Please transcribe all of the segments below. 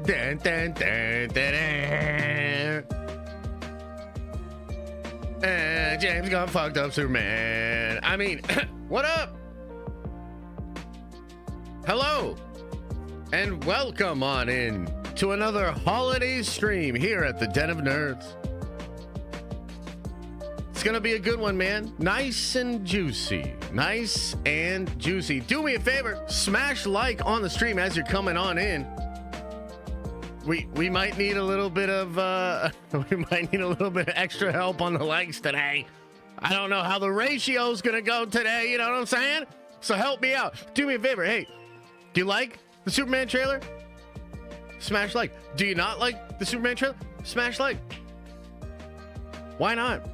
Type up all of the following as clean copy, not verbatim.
Dun, dun, dun, dun, dun. James Gunn fucked up Superman. I mean, what up? Hello, and welcome on in to another holiday stream here at the Den of Nerds. It's gonna be a good one, man. Nice and juicy. Nice and juicy. Do me a favor, smash like on the stream as you're coming on in. We might need a little bit of extra help on the likes today. I don't know how the ratio's gonna go today, you know what I'm saying? So help me out. Do me a favor. Hey, do you like the Superman trailer? Smash like. Do you not like the Superman trailer? Smash like. Why not?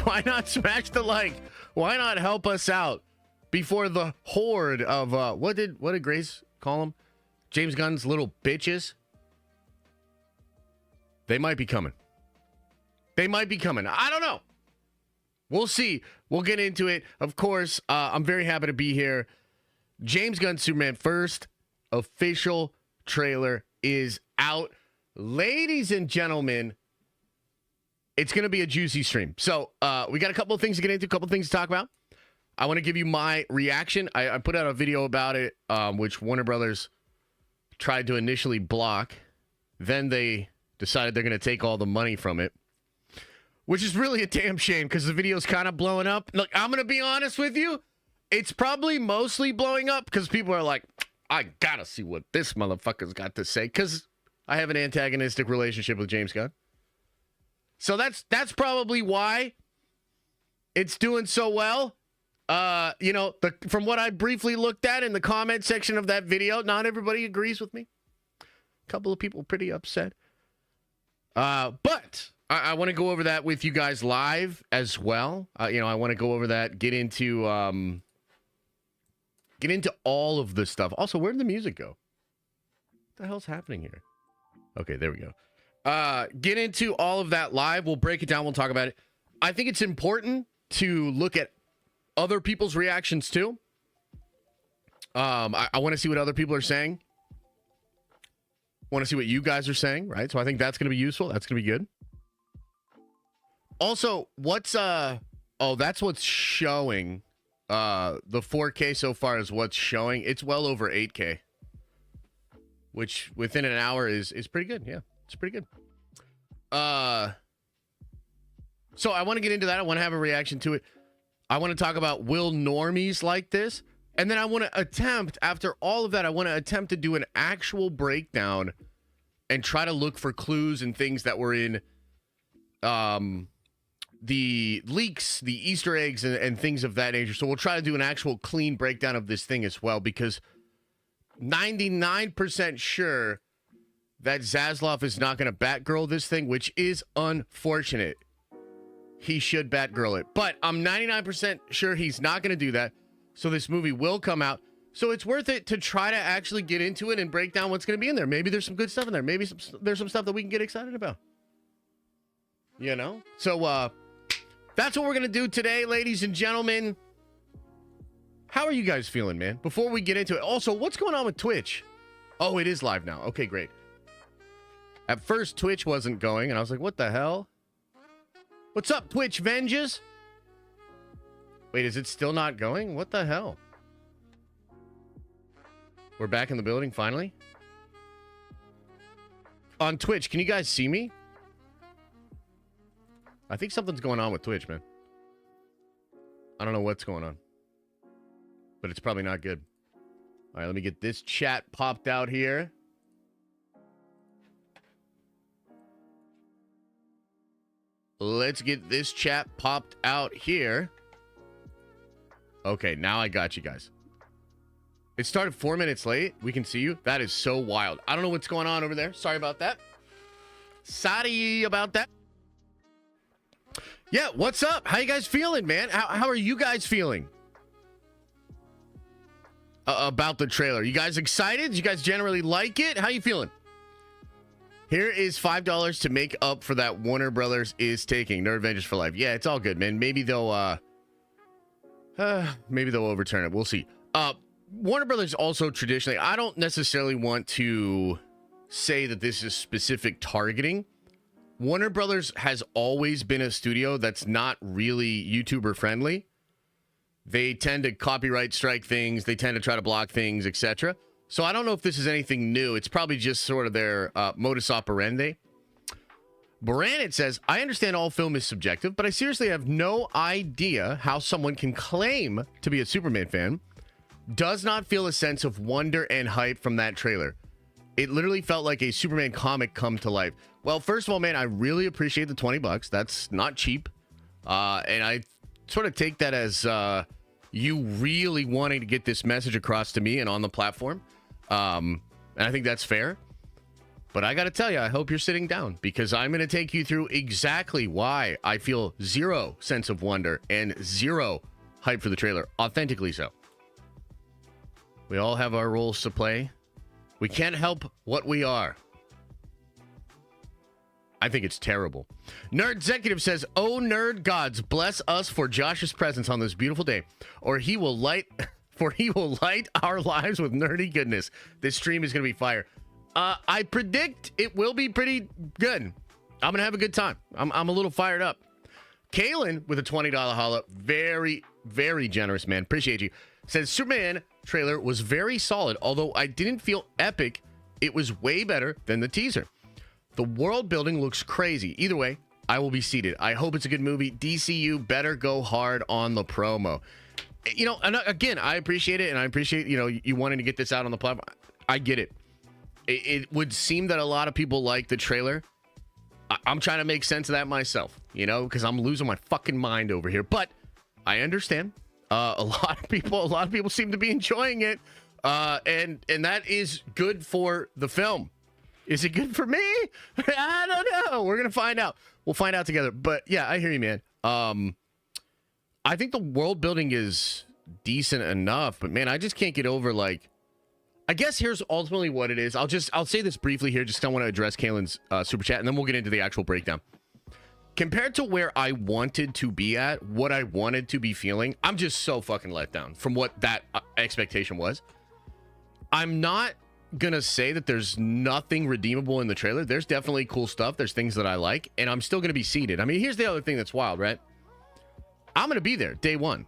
Why not smash the like? Why not help us out before the horde of what did Grace call them? James Gunn's little bitches. They might be coming. They might be coming. I don't know. We'll see. We'll get into it. Of course, I'm very happy to be here. James Gunn's Superman first official trailer is out. Ladies and gentlemen, it's going to be a juicy stream. So we got a couple of things to get into, a couple of things to talk about. I want to give you my reaction. I put out a video about it, which Warner Brothers tried to initially block. Then they decided they're going to take all the money from it, which is really a damn shame because the video's kind of blowing up. Look, I'm going to be honest with you. It's probably mostly blowing up because people are like, I got to see what this motherfucker's got to say because I have an antagonistic relationship with James Gunn. So that's probably why it's doing so well. From what I briefly looked at in the comment section of that video, not everybody agrees with me. A couple of people pretty upset. But I want to go over that with you guys live as well. I want to go over that, get into all of this stuff. Also, where did the music go? What the hell's happening here? Okay, there we go. Get into all of that live. We'll break it down. We'll talk about it. I think it's important to look at other people's reactions too. I want to see what other people are saying. Want to see what you guys are saying, right? So I think that's going to be useful. That's going to be good. Also, that's what's showing. The 4K so far is what's showing. It's well over 8K, which within an hour is pretty good. Yeah, it's pretty good. So I want to get into that. I want to have a reaction to it. I want to talk about will normies like this? And then I want to attempt, after all of that, I want to attempt to do an actual breakdown and try to look for clues and things that were in the leaks, the Easter eggs, and things of that nature. So we'll try to do an actual clean breakdown of this thing as well, because 99% sure that Zaslav is not going to Batgirl this thing, which is unfortunate. He should Batgirl it. But I'm 99% sure he's not going to do that. So this movie will come out. So it's worth it to try to actually get into it and break down what's going to be in there. Maybe there's some good stuff in there. Maybe there's some stuff that we can get excited about. You know? So that's what we're going to do today, ladies and gentlemen. How are you guys feeling, man? Before we get into it. Also, what's going on with Twitch? Oh, it is live now. Okay, great. At first, Twitch wasn't going, and I was like, what the hell? What's up, Twitch Venges? Wait, is it still not going? What the hell? We're back in the building, finally. On Twitch, can you guys see me? I think something's going on with Twitch, man. I don't know what's going on. But it's probably not good. All right, let me get this chat popped out here. Let's get this chat popped out here. Okay, now I got you guys. It started 4 minutes late. We can see you. That is so wild. I don't know what's going on over there. Sorry about that. Sorry about that. Yeah, what's up? How you guys feeling, man? How are you guys feeling about the trailer? You guys excited? You guys generally like it? How you feeling? Here is $5 to make up for that Warner Brothers is taking. Nerd Avengers for life. Yeah, it's all good, man. Maybe they'll overturn it. We'll see. Warner Brothers also traditionally, I don't necessarily want to say that this is specific targeting. Warner Brothers has always been a studio that's not really YouTuber friendly. They tend to copyright strike things. They tend to try to block things, etc. So I don't know if this is anything new. It's probably just sort of their modus operandi. Baranit says, I understand all film is subjective, but I seriously have no idea how someone can claim to be a Superman fan, does not feel a sense of wonder and hype from that trailer. It literally felt like a Superman comic come to life. Well, first of all, man, I really appreciate the $20. That's not cheap. And I sort of take that as you really wanting to get this message across to me and on the platform. And I think that's fair. But I got to tell you, I hope you're sitting down because I'm going to take you through exactly why I feel zero sense of wonder and zero hype for the trailer. Authentically so. We all have our roles to play. We can't help what we are. I think it's terrible. Nerd Executive says, oh, nerd gods, bless us for Josh's presence on this beautiful day, or he will light our lives with nerdy goodness. This stream is going to be fire. I predict it will be pretty good. I'm going to have a good time. I'm a little fired up. Kalen with a $20 holla. Very, very generous, man. Appreciate you. Says, Superman trailer was very solid, although I didn't feel epic. It was way better than the teaser. The world building looks crazy. Either way, I will be seated. I hope it's a good movie. DCU better go hard on the promo. You know, and again, I appreciate it, and I appreciate, you know, you wanting to get this out on the platform. I get it. It would seem that a lot of people like the trailer. I'm trying to make sense of that myself, you know, because I'm losing my fucking mind over here. But I understand. A lot of people seem to be enjoying it, and that is good for the film. Is it good for me? I don't know. We're gonna find out. We'll find out together. But yeah, I hear you, man. I think the world building is decent enough, but man, I just can't get over like. I guess here's ultimately what it is. I'll say this briefly here, just 'cause I want to address Kalen's super chat, and then we'll get into the actual breakdown. Compared to where I wanted to be at, what I wanted to be feeling, I'm just so fucking let down from what that expectation was. I'm not gonna say that there's nothing redeemable in the trailer. There's definitely cool stuff. There's things that I like, and I'm still gonna be seated. I mean, here's the other thing that's wild, right? I'm gonna be there day one.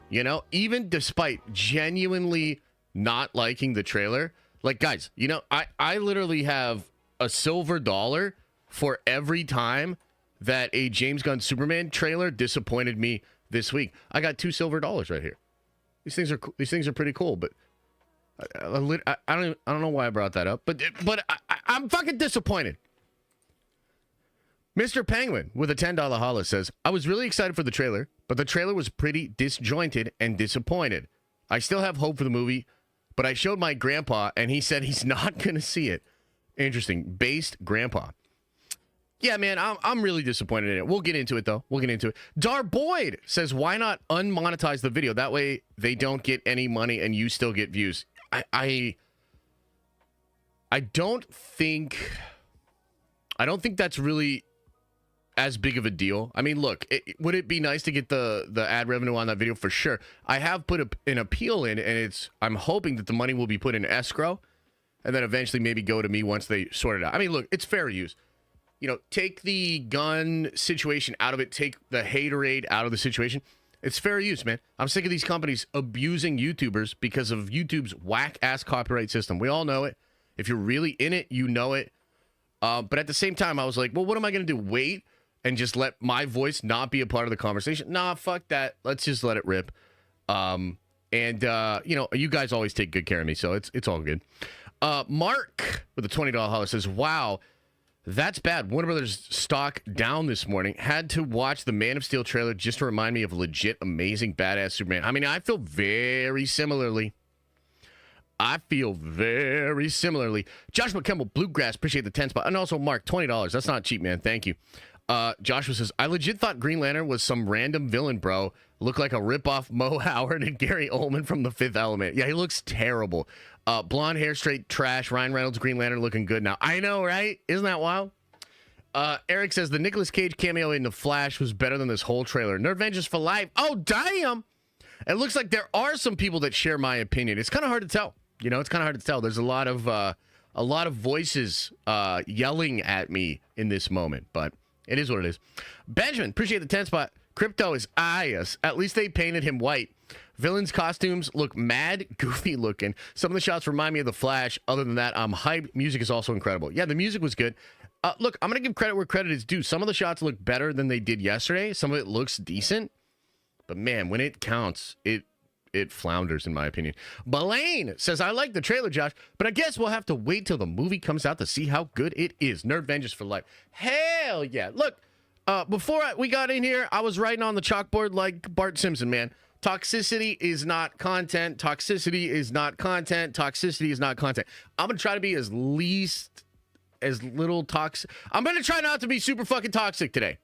You know, even despite genuinely not liking the trailer. Like, guys, you know, I literally have a silver dollar for every time that a James Gunn Superman trailer disappointed me this week. I got $2 silver right here. These things are pretty cool, but I don't know why I brought that up, but I'm fucking disappointed. Mr. Penguin with a $10 holla says, I was really excited for the trailer, but the trailer was pretty disjointed and disappointed. I still have hope for the movie, but I showed my grandpa, and he said he's not going to see it. Interesting. Based grandpa. Yeah, man, I'm really disappointed in it. We'll get into it, though. We'll get into it. Dar Boyd says, why not unmonetize the video? That way they don't get any money, and you still get views. I don't think that's really as big of a deal. I mean, look, would it be nice to get the ad revenue on that video? For sure. I have put an appeal in, and I'm hoping that the money will be put in escrow and then eventually maybe go to me once they sort it out. I mean, look, it's fair use. You know, take the gun situation out of it. Take the haterade out of the situation. It's fair use, man. I'm sick of these companies abusing YouTubers because of YouTube's whack-ass copyright system. We all know it. If you're really in it, you know it. But at the same time, I was like, well, what am I going to do? Wait and just let my voice not be a part of the conversation? Nah, fuck that. Let's just let it rip. You know, you guys always take good care of me, so it's all good. Mark with a $20 holler says, wow, that's bad. Warner Brothers stock down this morning. Had to watch the Man of Steel trailer just to remind me of legit, amazing, badass Superman. I mean, I feel very similarly. Josh McKemble, Bluegrass, appreciate the 10 spot. And also, Mark, $20. That's not cheap, man. Thank you. Joshua says, I legit thought Green Lantern was some random villain, bro. Looked like a ripoff Mo Howard and Gary Oldman from The Fifth Element. Yeah, he looks terrible. Blonde hair, straight trash. Ryan Reynolds, Green Lantern looking good now. I know, right? Isn't that wild? Eric says, the Nicolas Cage cameo in The Flash was better than this whole trailer. Nerd Vengeance for life. Oh, damn! It looks like there are some people that share my opinion. It's kind of hard to tell. You know, it's kind of hard to tell. There's a lot of a lot of voices yelling at me in this moment, but it is what it is. Benjamin, appreciate the 10 spot. Crypto is yes. At least they painted him white. Villains' costumes look mad, goofy looking. Some of the shots remind me of The Flash. Other than that, I'm hyped. Music is also incredible. Yeah, the music was good. Look, I'm going to give credit where credit is due. Some of the shots look better than they did yesterday. Some of it looks decent. But man, when it counts, it flounders, in my opinion. Belaine says, I like the trailer, Josh, but I guess we'll have to wait till the movie comes out to see how good it is. Nerd Vengeance for life. Hell yeah. Look, before we got in here, I was writing on the chalkboard like Bart Simpson, man. Toxicity is not content. Toxicity is not content. Toxicity is not content. I'm going to try to be as little toxic. I'm going to try not to be super fucking toxic today.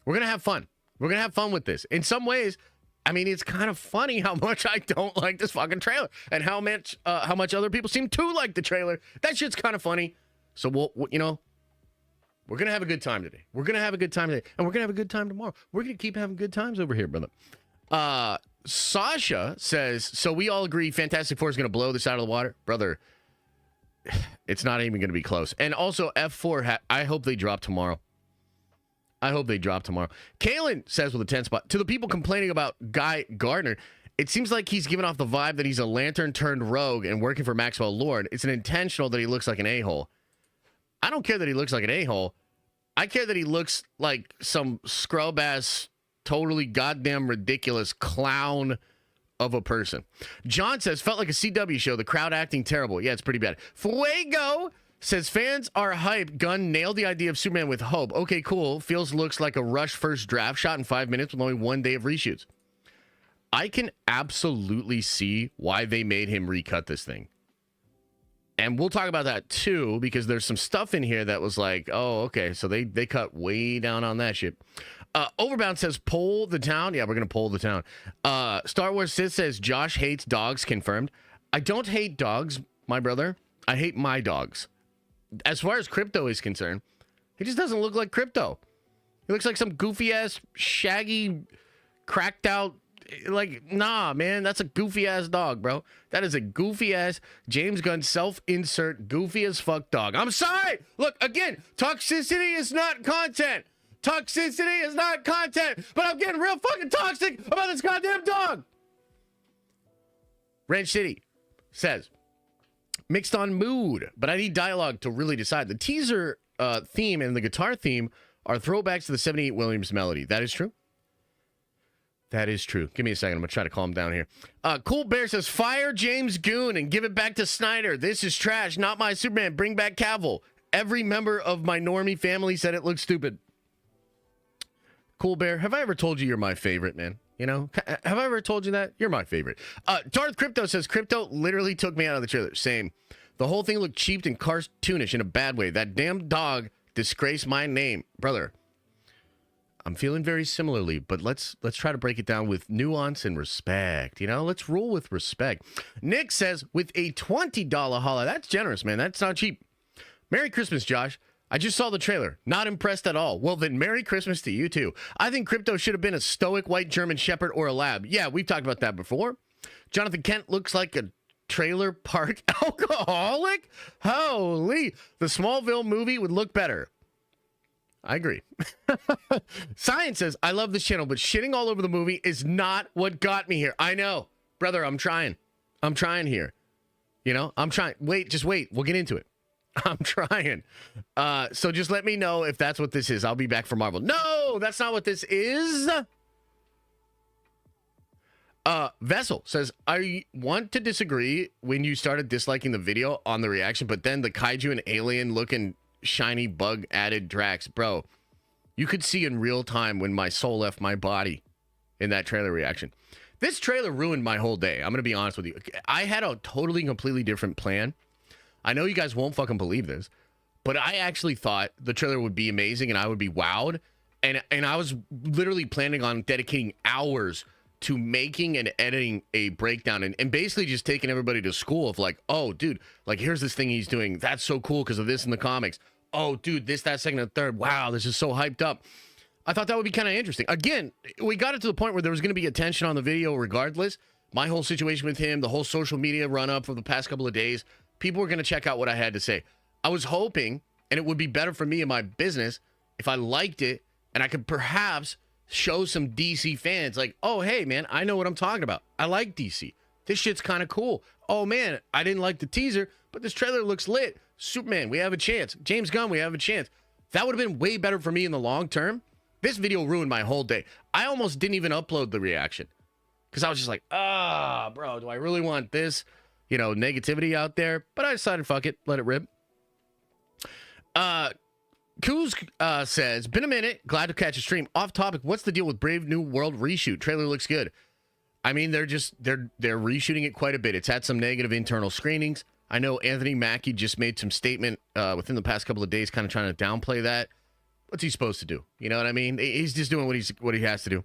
We're going to have fun. We're going to have fun with this. In some ways, I mean, it's kind of funny how much I don't like this fucking trailer and how much other people seem to like the trailer. That shit's kind of funny. So, we're going to have a good time today. We're going to have a good time today. And we're going to have a good time tomorrow. We're going to keep having good times over here, brother. Sasha says, so we all agree Fantastic Four is going to blow this out of the water? Brother, it's not even going to be close. And also, F4, I hope they drop tomorrow. I hope they drop tomorrow. Kalen says with a 10 spot, to the people complaining about Guy Gardner, it seems like he's giving off the vibe that he's a lantern turned rogue and working for Maxwell Lord. It's an intentional that he looks like an a-hole. I don't care that he looks like an a-hole. I care that he looks like some scrub-ass, totally goddamn ridiculous clown of a person. John says, felt like a CW show. The crowd acting terrible. Yeah, it's pretty bad. Fuego says, fans are hyped. Gunn nailed the idea of Superman with hope. Okay, cool. Feels looks like a rush first draft shot in 5 minutes with only 1 day of reshoots. I can absolutely see why they made him recut this thing. And we'll talk about that too, because there's some stuff in here that was like, oh, okay, so they cut way down on that shit. Overbound says, poll the town. Yeah, we're going to poll the town. Star Wars Sith says, Josh hates dogs, confirmed. I don't hate dogs, my brother. I hate my dogs. As far as Crypto is concerned, he just doesn't look like Crypto. He looks like some goofy-ass, shaggy, cracked-out, like, nah, man, that's a goofy-ass dog, bro. That is a goofy-ass James Gunn self-insert, goofy-as-fuck dog. I'm sorry! Look, again, toxicity is not content. Toxicity is not content, but I'm getting real fucking toxic about this goddamn dog. Ranch City says, mixed on mood, but I need dialogue to really decide. The teaser theme and the guitar theme are throwbacks to the 78 Williams melody. That is true. That is true. Give me a second. I'm going to try to calm down here. Cool Bear says, fire James Gunn and give it back to Snyder. This is trash. Not my Superman. Bring back Cavill. Every member of my normie family said it looks stupid. Cool Bear, have I ever told you you're my favorite, man? You know, have I ever told you that? You're my favorite. Darth Crypto says, Crypto literally took me out of the trailer. Same. The whole thing looked cheap and cartoonish in a bad way. That damn dog disgraced my name. Brother, I'm feeling very similarly, but let's try to break it down with nuance and respect. You know, let's roll with respect. Nick says, with a $20 holla, that's generous, man. That's not cheap. Merry Christmas, Josh. I just saw the trailer. Not impressed at all. Well, then Merry Christmas to you, too. I think Crypto should have been a stoic white German Shepherd or a lab. Yeah, we've talked about that before. Jonathan Kent looks like a trailer park alcoholic. Holy. The Smallville movie would look better. I agree. Science says, I love this channel, but shitting all over the movie is not what got me here. I know. Brother, I'm trying. I'm trying here. You know, I'm trying. Wait, just wait. We'll get into it. I'm trying. So just let me know if that's what this is. I'll be back for Marvel. No, that's not what this is. Vessel says, I want to disagree when you started disliking the video on the reaction, but then the kaiju and alien looking shiny bug added Drax. Bro, you could see in real time when my soul left my body in that trailer reaction. This trailer ruined my whole day. I'm going to be honest with you. I had a totally, completely different plan. I know you guys won't fucking believe this, but I actually thought the trailer would be amazing and I would be wowed. And I was literally planning on dedicating hours to making and editing a breakdown and basically just taking everybody to school of like, oh, dude, like, here's this thing he's doing. That's so cool because of this in the comics. Oh, dude, this, that, second, and third. Wow, this is so hyped up. I thought that would be kind of interesting. Again, we got it to the point where there was going to be attention on the video regardless. My whole situation with him, the whole social media run-up for the past couple of days, people were going to check out what I had to say. I was hoping, and it would be better for me and my business if I liked it and I could perhaps show some DC fans like, oh, hey, man, I know what I'm talking about. I like DC. This shit's kind of cool. Oh, man, I didn't like the teaser, but this trailer looks lit. Superman, we have a chance. James Gunn, we have a chance. That would have been way better for me in the long term. This video ruined my whole day. I almost didn't even upload the reaction because I was just like, bro, do I really want this, negativity out there? But I decided, fuck it, let it rip. Kuz says, been a minute, glad to catch a stream. Off topic, what's the deal with Brave New World reshoot? Trailer looks good. I mean, they're reshooting it quite a bit. It's had some negative internal screenings. I know Anthony Mackie just made some statement within the past couple of days kind of trying to downplay that. What's he supposed to do? You know what I mean? He's just doing what he has to do.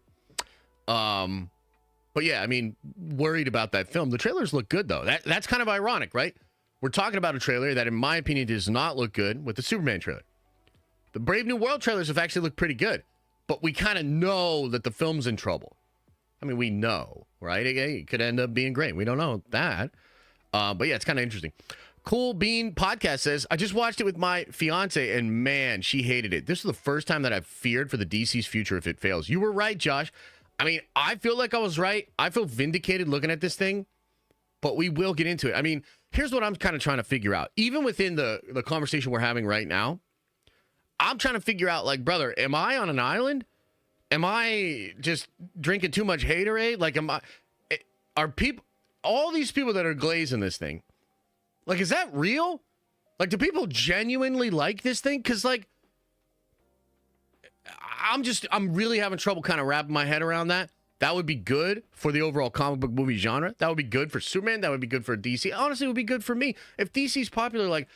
But yeah, I mean, worried about that film. The trailers look good, though. That's kind of ironic, right? We're talking about a trailer that, in my opinion, does not look good with the Superman trailer. The Brave New World trailers have actually looked pretty good, but we kind of know that the film's in trouble. I mean, we know, right? It could end up being great. We don't know that. But yeah, it's kind of interesting. Cool Bean Podcast says, I just watched it with my fiance, and man, she hated it. This is the first time that I've feared for the DC's future if it fails. You were right, Josh. I mean, I feel like I was right. I feel vindicated looking at this thing, but we will get into it. I mean, here's what I'm kind of trying to figure out. Even within the conversation we're having right now, I'm trying to figure out, like, brother, am I on an island? Am I just drinking too much haterade? Like, are people, all these people that are glazing this thing, like, is that real? Like, do people genuinely like this thing? Because, like, I'm really having trouble kind of wrapping my head around that. That would be good for the overall comic book movie genre. That would be good for Superman. That would be good for DC. Honestly, it would be good for me. If DC's popular, like,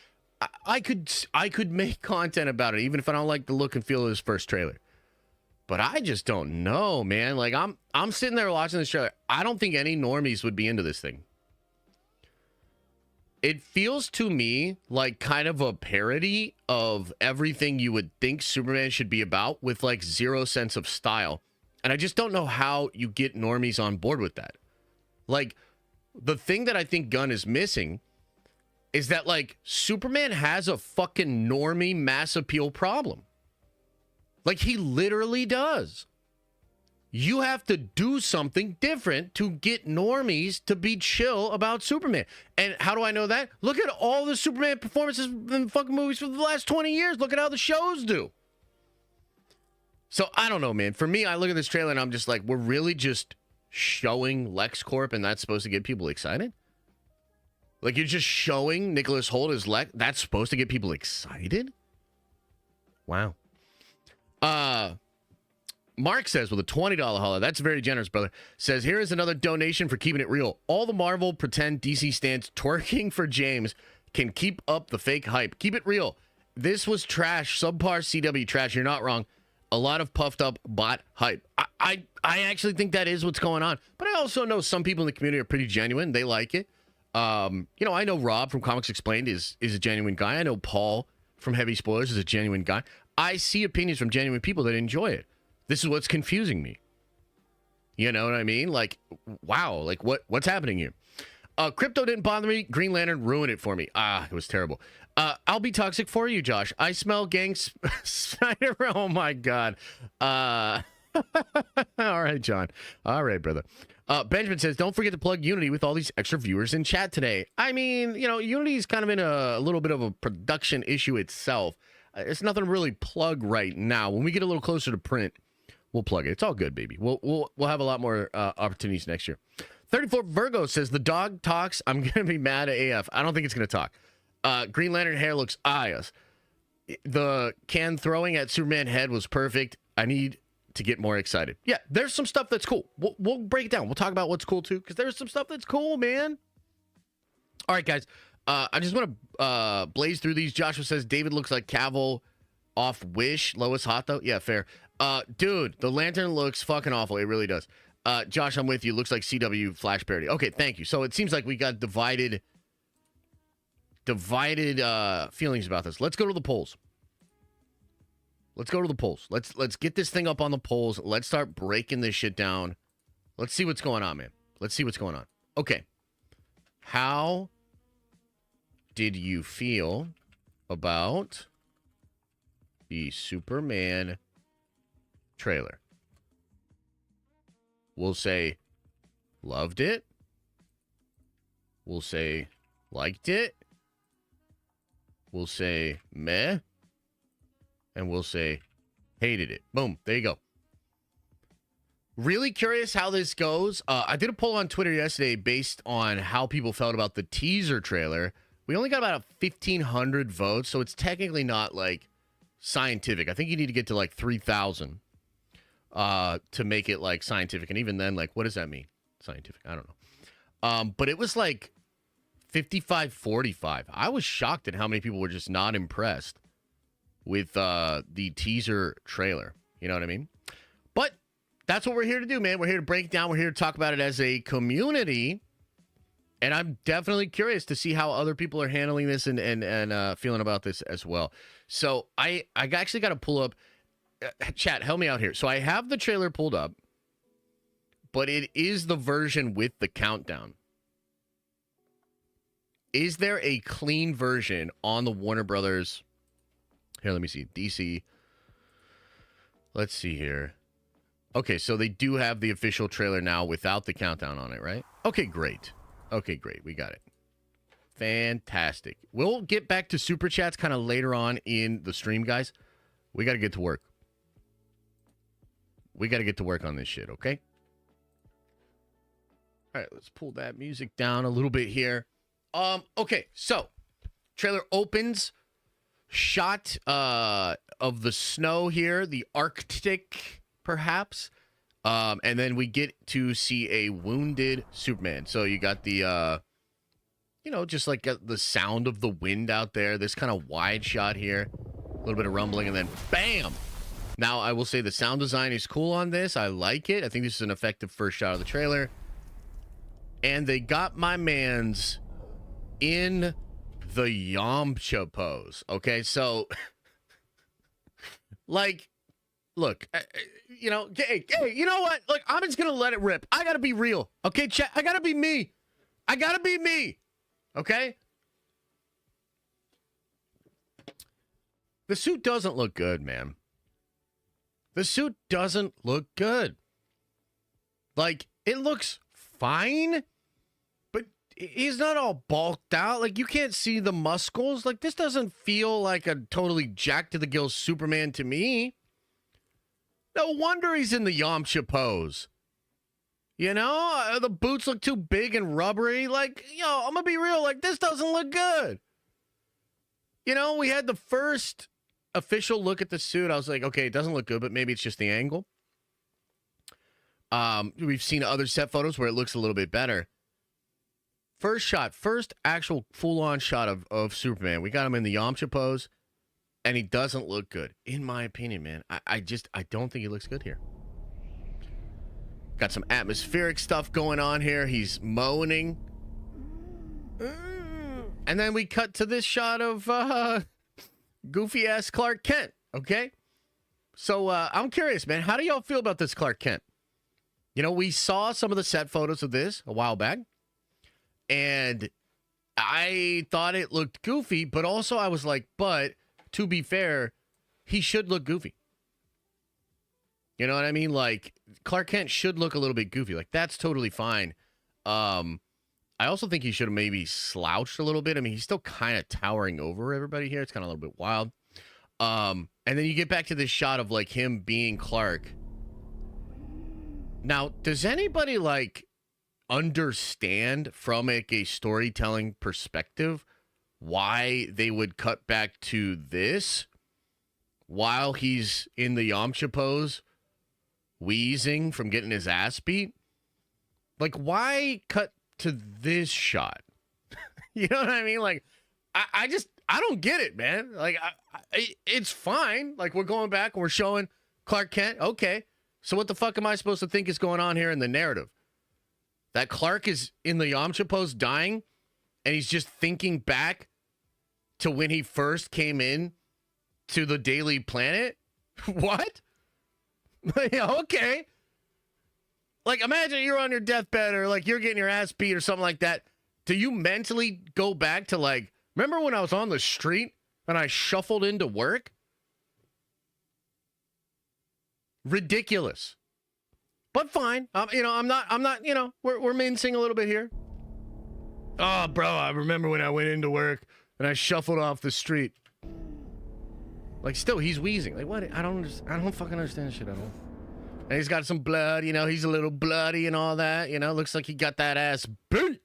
I could make content about it, even if I don't like the look and feel of this first trailer. But I just don't know, man. Like, I'm sitting there watching this trailer. I don't think any normies would be into this thing. It feels to me like kind of a parody of everything you would think Superman should be about, with like zero sense of style. And I just don't know how you get normies on board with that. Like, the thing that I think Gunn is missing is that, like, Superman has a fucking normie mass appeal problem. Like, he literally does. You have to do something different to get normies to be chill about Superman. And how do I know that? Look at all the Superman performances in fucking movies for the last 20 years. Look at how the shows do. So, I don't know, man. For me, I look at this trailer and I'm just like, we're really just showing LexCorp and that's supposed to get people excited? Like, you're just showing Nicholas Hoult as Lex? That's supposed to get people excited? Wow. Mark says, with a $20 holla, that's very generous, brother, says, here is another donation for keeping it real. All the Marvel pretend DC stands twerking for James can keep up the fake hype. Keep it real. This was trash, subpar CW trash. You're not wrong. A lot of puffed up bot hype. I actually think that is what's going on. But I also know some people in the community are pretty genuine. They like it. I know Rob from Comics Explained is a genuine guy. I know Paul from Heavy Spoilers is a genuine guy. I see opinions from genuine people that enjoy it. This is what's confusing me. You know what I mean? Like, wow, like what's happening here? Crypto didn't bother me. Green Lantern ruined it for me. It was terrible. I'll be toxic for you, Josh. I smell gang Snyder. Oh my God. All right, John. All right, brother. Benjamin says, don't forget to plug Unity with all these extra viewers in chat today. I mean, Unity is kind of in a little bit of a production issue itself. It's nothing to really plug right now. When we get a little closer to print, we'll plug it. It's all good, baby. We'll have a lot more opportunities next year. 34 Virgo says, the dog talks. I'm going to be mad at AF. I don't think it's going to talk. Green Lantern hair looks eyes. The can throwing at Superman head was perfect. I need to get more excited. Yeah, there's some stuff that's cool. We'll break it down. We'll talk about what's cool, too, because there's some stuff that's cool, man. All right, guys. I just want to blaze through these. Joshua says, David looks like Cavill off Wish. Lois hot, though? Yeah, fair. Dude, the Lantern looks fucking awful. It really does. Josh, I'm with you. Looks like CW Flash parody. Okay, thank you. So it seems like we got divided feelings about this. Let's go to the polls. Let's get this thing up on the polls. Let's start breaking this shit down. Let's see what's going on, man. Let's see what's going on. Okay. How did you feel about the Superman trailer? We'll say loved it. We'll say liked it. We'll say meh. And we'll say hated it. Boom. There you go. Really curious how this goes. I did a poll on Twitter yesterday based on how people felt about the teaser trailer. We only got about 1,500 votes, so it's technically not like scientific. I think you need to get to like 3,000 to make it like scientific. And even then, like, what does that mean? Scientific? I don't know. But it was like 55-45. I was shocked at how many people were just not impressed with the teaser trailer. You know what I mean? But that's what we're here to do, man. We're here to break it down. We're here to talk about it as a community. And I'm definitely curious to see how other people are handling this and feeling about this as well. So I actually got to pull up. Chat, help me out here. So I have the trailer pulled up, but it is the version with the countdown. Is there a clean version on the Warner Brothers? Here, let me see. DC. Let's see here. Okay, so they do have the official trailer now without the countdown on it, right? Okay, great. Okay, great. We got it. Fantastic. We'll get back to Super Chats kind of later on in the stream, guys. We got to get to work. We got to get to work on this shit, okay? All right, let's pull that music down a little bit here. Okay, so trailer opens. Shot of the snow here, the Arctic, perhaps. And then we get to see a wounded Superman. So you got the, just like the sound of the wind out there. This kind of wide shot here. A little bit of rumbling, and then bam! Now, I will say the sound design is cool on this. I like it. I think this is an effective first shot of the trailer. And they got my mans in the Yamcha pose. Okay, so, like, look, hey, you know what? Look, I'm just going to let it rip. I got to be real. Okay, chat, I got to be me. I got to be me. Okay? The suit doesn't look good, man. The suit doesn't look good. Like, it looks fine, but he's not all bulked out. Like, you can't see the muscles. Like, this doesn't feel like a totally jacked to the gills Superman to me. No wonder he's in the Yamcha pose. You know, the boots look too big and rubbery. Like, I'm going to be real. Like, this doesn't look good. You know, we had the first official look at the suit. I was like, okay, it doesn't look good, but maybe it's just the angle. We've seen other set photos where it looks a little bit better. First actual full-on shot of Superman. We got him in the Yamcha pose, and he doesn't look good, in my opinion, man. I don't think he looks good here. Got some atmospheric stuff going on here. He's moaning. And then we cut to this shot of goofy-ass Clark Kent, okay? So I'm curious, man. How do y'all feel about this Clark Kent? You know, we saw some of the set photos of this a while back, and I thought it looked goofy, but also I was like, but to be fair, he should look goofy. You know what I mean? Like, Clark Kent should look a little bit goofy. Like, that's totally fine. I also think he should have maybe slouched a little bit. I mean, he's still kind of towering over everybody here. It's kind of a little bit wild. And then you get back to this shot of, like, him being Clark. Now, does anybody, like, understand from a storytelling perspective why they would cut back to this while he's in the Yamcha pose, wheezing from getting his ass beat? Like, why cut to this shot? You know what I mean? Like, I don't get it, man. Like, it's fine. Like, we're going back and we're showing Clark Kent. Okay. So what the fuck am I supposed to think is going on here in the narrative? That Clark is in the Yamcha pose dying, and he's just thinking back to when he first came in to the Daily Planet? What? Yeah, okay. Like, imagine you're on your deathbed, or like you're getting your ass beat or something like that. Do you mentally go back to, like, Remember when I was on the street and I shuffled into work? Ridiculous. But fine. I'm not, we're mincing a little bit here. Oh, bro, I remember when I went into work and I shuffled off the street. Like, still, he's wheezing. Like, what? I don't fucking understand this shit at all. And he's got some blood, he's a little bloody and all that, looks like he got that ass beat.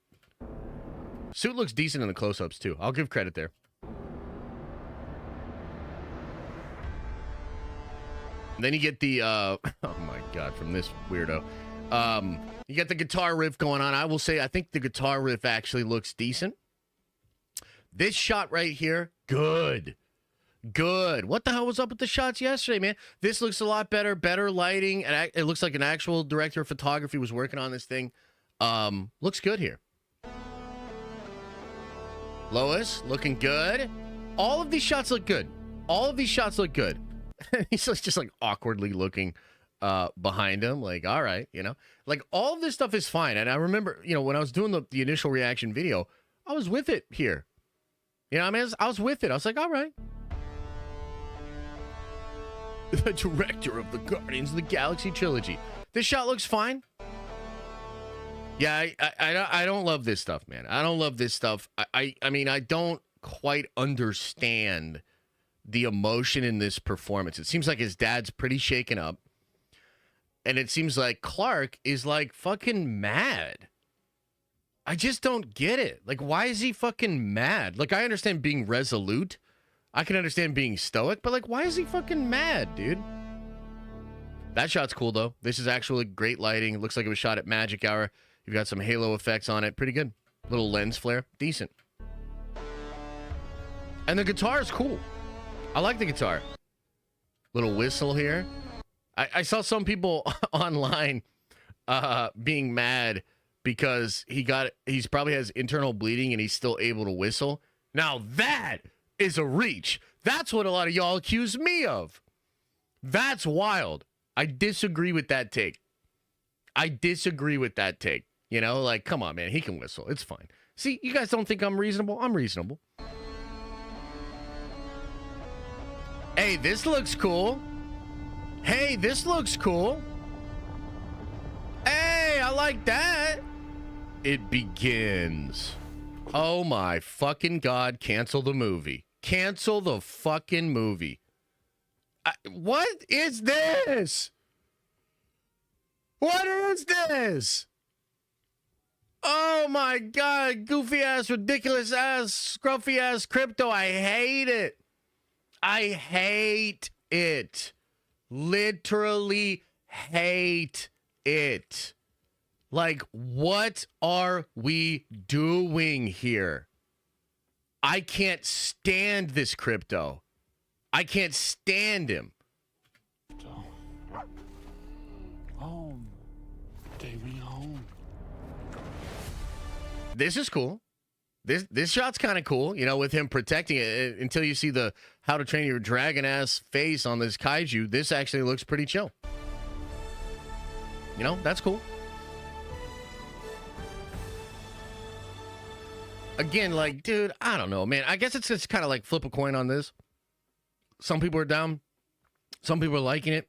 Suit looks decent in the close-ups, too. I'll give credit there. Then you get the, oh my God, from this weirdo. You get the guitar riff going on. I will say, I think the guitar riff actually looks decent. This shot right here, good. Good. What the hell was up with the shots yesterday, man? This looks a lot better. Better lighting. And it looks like an actual director of photography was working on this thing. Looks good here. Lois, looking good. All of these shots look good. All of these shots look good. He's just like awkwardly looking behind him. Like, all right, Like, all of this stuff is fine. And I remember, when I was doing the initial reaction video, I was with it here. I was with it. I was like, all right. The director of the Guardians of the Galaxy trilogy. This shot looks fine. Yeah, I don't love this stuff, man. I don't love this stuff. I mean, I don't quite understand the emotion in this performance. It seems like his dad's pretty shaken up. And it seems like Clark is like fucking mad. I just don't get it. Like, why is he fucking mad? Like, I understand being resolute. I can understand being stoic, but like, why is he fucking mad, dude? That shot's cool, though. This is actually great lighting. It looks like it was shot at Magic Hour. You've got some halo effects on it. Pretty good. Little lens flare. Decent. And the guitar is cool. I like the guitar. Little whistle here. I saw some people online being mad because he's probably has internal bleeding and he's still able to whistle. Now that is a reach. That's what a lot of y'all accuse me of. That's wild. I disagree with that take. Like, come on, man. He can whistle. It's fine. See, you guys don't think I'm reasonable? I'm reasonable. Hey, this looks cool. Hey, this looks cool. Hey, I like that. It begins. Oh my fucking God. Cancel the movie. Cancel the fucking movie. What is this? What is this? Oh my God. Goofy ass, ridiculous ass, scruffy ass crypto. I hate it. I hate it. Literally hate it. Like, what are we doing here? I can't stand this crypto. I can't stand him. Home. Take me home. This is cool. This shot's kind of cool, with him protecting it until you see the How to Train Your Dragon ass face on this kaiju. This actually looks pretty chill. That's cool. Again, like, dude, I don't know, man. I guess it's just kind of like flip a coin on this. Some people are down. Some people are liking it.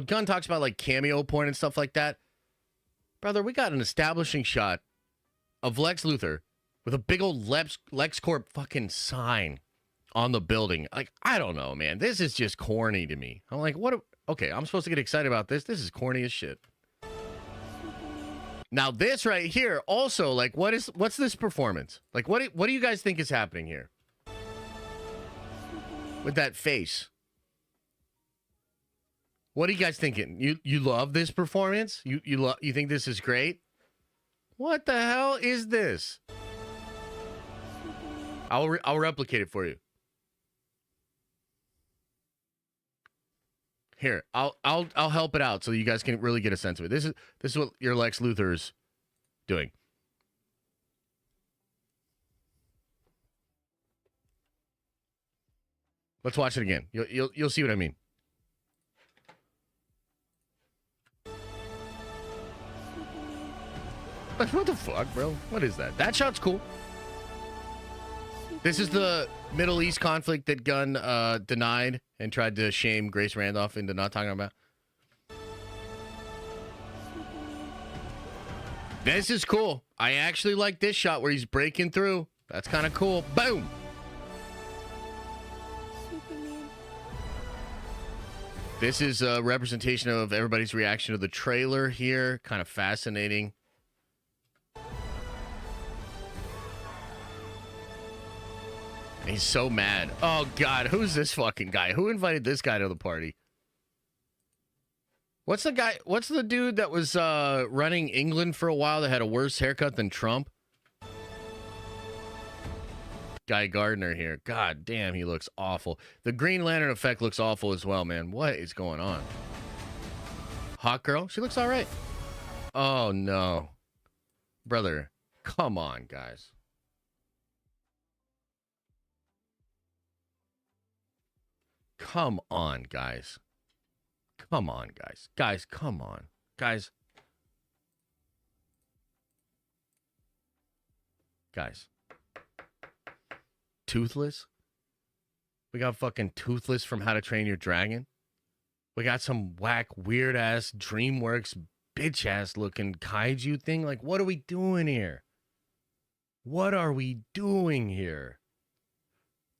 Gunn talks about like cameo point and stuff like that. Brother, we got an establishing shot of Lex Luthor with a big old LexCorp fucking sign on the building. Like, I don't know, man. This is just corny to me. I'm like, what? Okay, I'm supposed to get excited about this. This is corny as shit. Now, this right here, also, like, what's this performance? Like, what do you guys think is happening here? With that face. What are you guys thinking? You love this performance? You think this is great? What the hell is this? I'll replicate it for you. Here, I'll help it out so you guys can really get a sense of it. This is what your Lex Luthor's doing. Let's watch it again. You'll see what I mean. What the fuck, bro? What is that? That shot's cool. This is the Middle East conflict that Gunn denied and tried to shame Grace Randolph into not talking about. This is cool. I actually like this shot where he's breaking through. That's kind of cool. Boom. Superman. This is a representation of everybody's reaction to the trailer here. Kind of fascinating. And he's so mad. Oh, God. Who's this fucking guy? Who invited this guy to the party? What's the guy? What's the dude that was running England for a while that had a worse haircut than Trump? Guy Gardner here. God damn, he looks awful. The Green Lantern effect looks awful as well, man. What is going on? Hot girl? She looks all right. Oh, no. Brother, come on, guys. Come on, guys. Come on, guys. Guys, come on. Guys. Guys. Toothless? We got fucking Toothless from How to Train Your Dragon. We got some whack, weird-ass DreamWorks, bitch-ass looking kaiju thing. Like, what are we doing here? What are we doing here?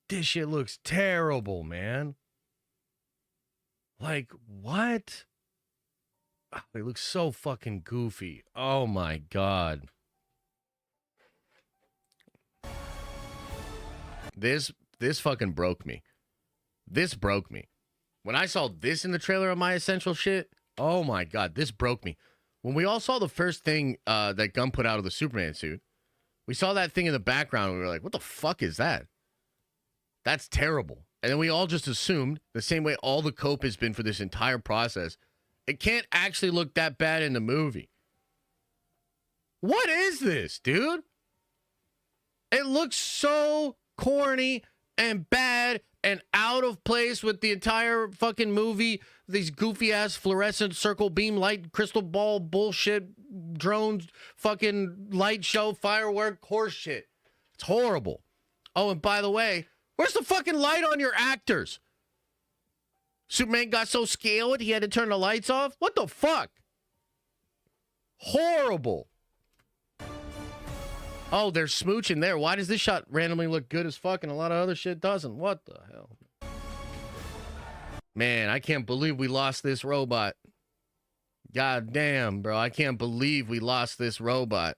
This shit looks terrible, man. Like, what? Oh, it looks so fucking goofy. Oh, my God. This fucking broke me. This broke me. When I saw this in the trailer of My Essential Shit, oh, my God, this broke me. When we all saw the first thing that Gunn put out of the Superman suit, we saw that thing in the background, and we were like, what the fuck is that? That's terrible. And then we all just assumed, the same way all the cope has been for this entire process, it can't actually look that bad in the movie. What is this, dude? It looks so corny and bad and out of place with the entire fucking movie. These goofy-ass fluorescent circle beam light crystal ball bullshit, drones, fucking light show, firework, horse shit. It's horrible. Oh, and by the way, where's the fucking light on your actors? Superman got so scared he had to turn the lights off? What the fuck? Horrible. Oh, they're smooching there. Why does this shot randomly look good as fuck and a lot of other shit doesn't? What the hell? Man, I can't believe we lost this robot. God damn, bro. I can't believe we lost this robot.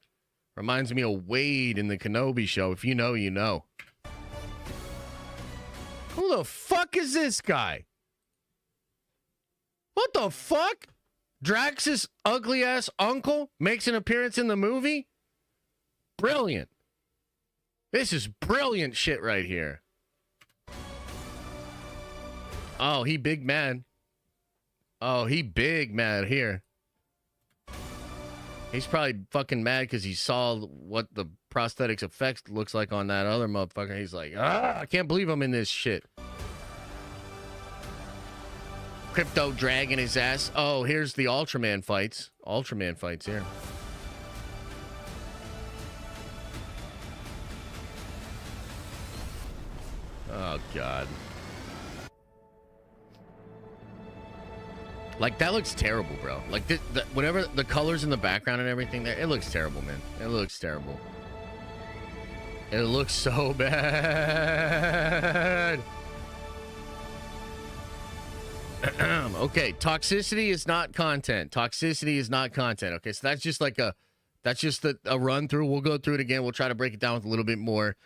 Reminds me of Wade in the Kenobi show. If you know, you know. Who the fuck is this guy? What the fuck? Drax's ugly-ass uncle makes an appearance in the movie? Brilliant. This is brilliant shit right here. Oh, he big mad. Oh, he big mad here. He's probably fucking mad because he saw what the prosthetics effects looks like on that other motherfucker. He's like, I can't believe I'm in this shit. Crypto dragging his ass. Oh, here's the Ultraman fights. Ultraman fights here. Oh, God. Like, that looks terrible, bro. Like, whatever, the colors in the background and everything there, it looks terrible, man. It looks terrible. It looks so bad. Okay, toxicity is not content. Toxicity is not content. Okay, so that's just like a run through. We'll go through it again. We'll try to break it down with a little bit more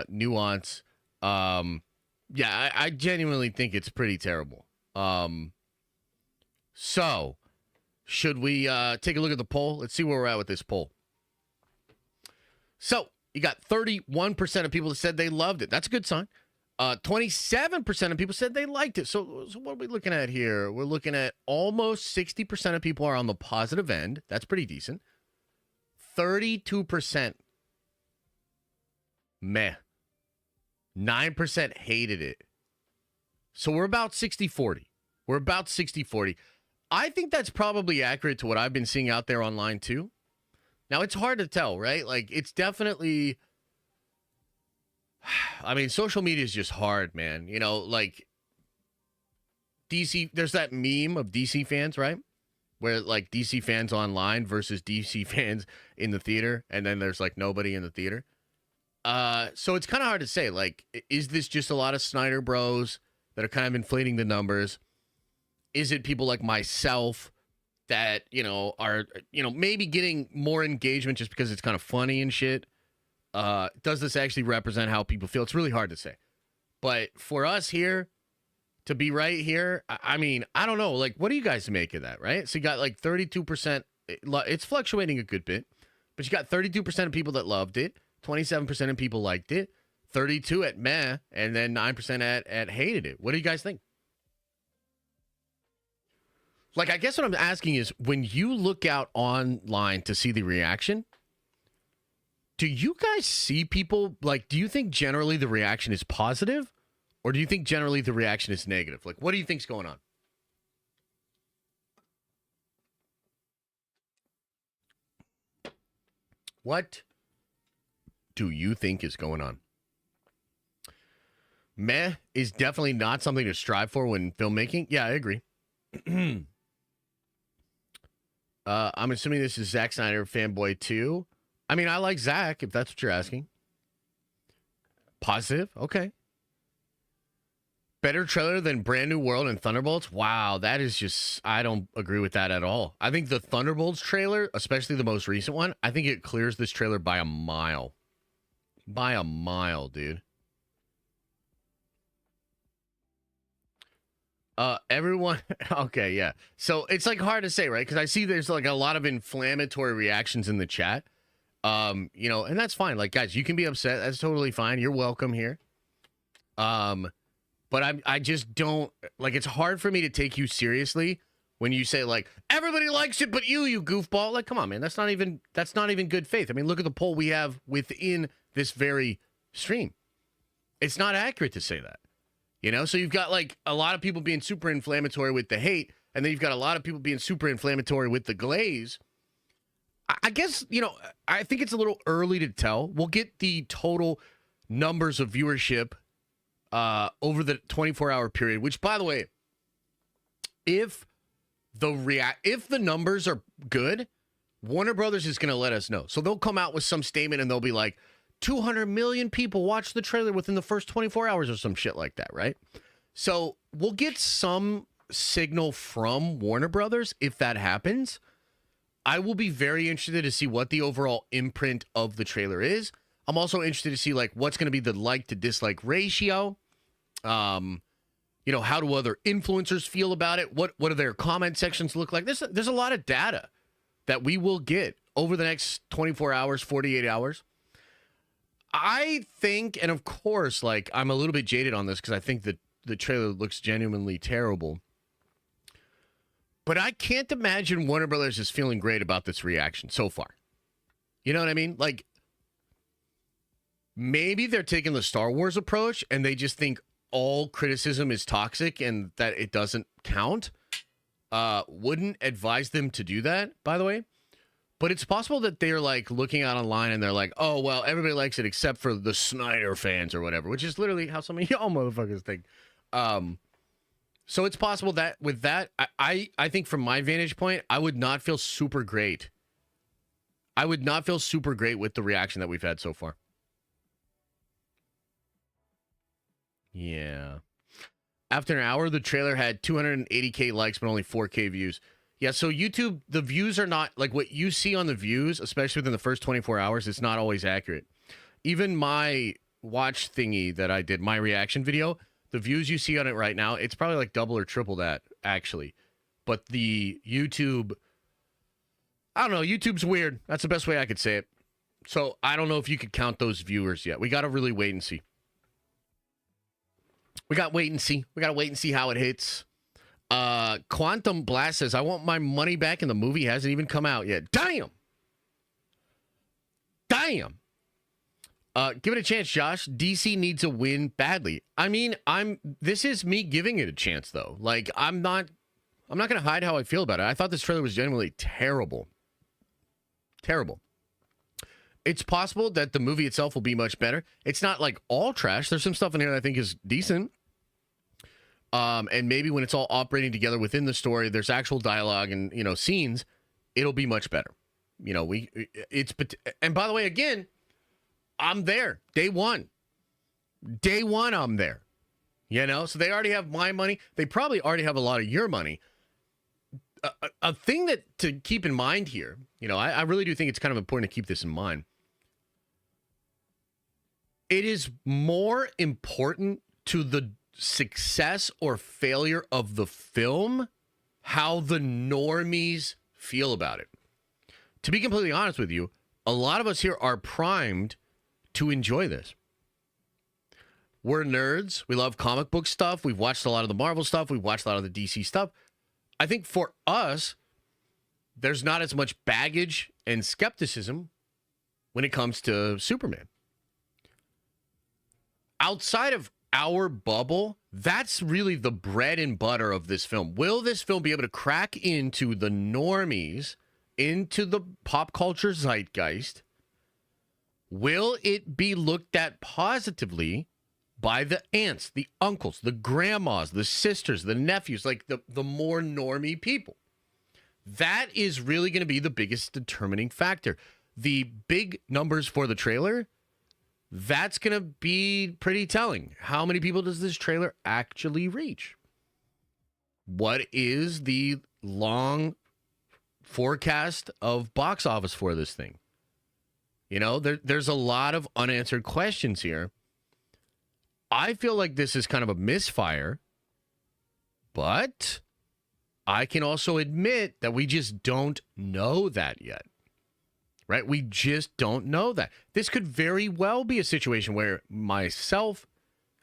nuance. Yeah, I genuinely think it's pretty terrible. So, should we take a look at the poll? Let's see where we're at with this poll. So, you got 31% of people that said they loved it. That's a good sign. 27% of people said they liked it. So what are we looking at here? We're looking at almost 60% of people are on the positive end. That's pretty decent. 32% meh. 9% hated it. So we're about 60-40. We're about 60-40. I think that's probably accurate to what I've been seeing out there online too. Now, it's hard to tell, right? Like, it's definitely I mean, social media is just hard, man. You know, like DC, there's that meme of DC fans, right? Where like DC fans online versus DC fans in the theater, and then there's like nobody in the theater. So it's kind of hard to say. Like, is this just a lot of Snyder bros that are kind of inflating the numbers? Is it people like myself that, you know, are, you know, maybe getting more engagement just because it's kind of funny and shit? Does this actually represent how people feel? It's really hard to say. But for us here to be right here, I mean, I don't know. Like, what do you guys make of that, right? So you got like 32%. It's fluctuating a good bit, but you got 32% of people that loved it, 27% of people liked it, 32 at meh, and then 9% at hated it. What do you guys think? Like, I guess what I'm asking is, when you look out online to see the reaction, do you guys see people, like, do you think generally the reaction is positive, or do you think generally the reaction is negative? Like, what do you think's going on? What do you think is going on? Meh is definitely not something to strive for when filmmaking. Yeah, I agree. I'm assuming this is Zack Snyder fanboy too. I mean, I like Zack, if that's what you're asking. Positive? Okay. Better trailer than Brand New World and Thunderbolts? Wow, that is just, I don't agree with that at all. I think the Thunderbolts trailer, especially the most recent one, I think it clears this trailer by a mile. By a mile, dude. Everyone, okay, yeah. So it's like hard to say, right? Because I see there's like a lot of inflammatory reactions in the chat. You know, and that's fine. Like, guys, you can be upset. That's totally fine. You're welcome here. But I just don't, like, it's hard for me to take you seriously when you say like everybody likes it but you goofball. Like, come on, man. That's not even good faith. I mean, look at the poll we have within this very stream. It's not accurate to say that. You know, so you've got like a lot of people being super inflammatory with the hate, and then you've got a lot of people being super inflammatory with the glaze. I guess, you know, I think it's a little early to tell. We'll get the total numbers of viewership over the 24-hour period, which, by the way, if the numbers are good, Warner Brothers is going to let us know. So they'll come out with some statement and they'll be like, 200 million people watched the trailer within the first 24 hours or some shit like that, right? So we'll get some signal from Warner Brothers if that happens. I will be very interested to see what the overall imprint of the trailer is. I'm also interested to see like what's going to be the like to dislike ratio. You know, how do other influencers feel about it? What do their comment sections look like? There's a lot of data that we will get over the next 24 hours, 48 hours. I think, and of course, like, I'm a little bit jaded on this because I think that the trailer looks genuinely terrible. But I can't imagine Warner Brothers is feeling great about this reaction so far. You know what I mean? Like, maybe they're taking the Star Wars approach and they just think all criticism is toxic and that it doesn't count. Wouldn't advise them to do that, by the way. But it's possible that they're like looking out online and they're like, oh, well, everybody likes it except for the Snyder fans or whatever, which is literally how some of y'all motherfuckers think. So it's possible that with that, I think from my vantage point, I would not feel super great. I would not feel super great with the reaction that we've had so far. Yeah. After an hour, the trailer had 280K likes, but only 4K views. Yeah, so YouTube, the views are not, like what you see on the views, especially within the first 24 hours, it's not always accurate. Even my watch thingy that I did, my reaction video, the views you see on it right now, it's probably like double or triple that, actually. But the YouTube, I don't know, YouTube's weird. That's the best way I could say it. So I don't know if you could count those viewers yet. We got to really wait and see. We got to wait and see how it hits. Quantum Blast says, I want my money back, and the movie hasn't even come out yet. Damn. Give it a chance, Josh. DC needs a win badly. I mean, this is me giving it a chance, though. Like, I'm not going to hide how I feel about it. I thought this trailer was genuinely terrible. Terrible. It's possible that the movie itself will be much better. It's not like all trash. There's some stuff in here that I think is decent. And maybe when it's all operating together within the story, there's actual dialogue and, you know, scenes, it'll be much better. You know, and by the way, again, I'm there. Day one, I'm there. You know, so they already have my money. They probably already have a lot of your money. A thing that to keep in mind here, you know, I really do think it's kind of important to keep this in mind. It is more important to the success or failure of the film how the normies feel about it. To be completely honest with you, a lot of us here are primed to enjoy this. We're nerds. We love comic book stuff. We've watched a lot of the Marvel stuff. We've watched a lot of the DC stuff. I think for us, there's not as much baggage and skepticism when it comes to Superman. Outside of our bubble, that's really the bread and butter of this film. Will this film be able to crack into the normies, into the pop culture zeitgeist? Will it be looked at positively by the aunts, the uncles, the grandmas, the sisters, the nephews, like the more normie people? That is really going to be the biggest determining factor. The big numbers for the trailer, that's going to be pretty telling. How many people does this trailer actually reach? What is the long forecast of box office for this thing? You know, there's a lot of unanswered questions here. I feel like this is kind of a misfire, but I can also admit that we just don't know that yet, right? We just don't know that. This could very well be a situation where myself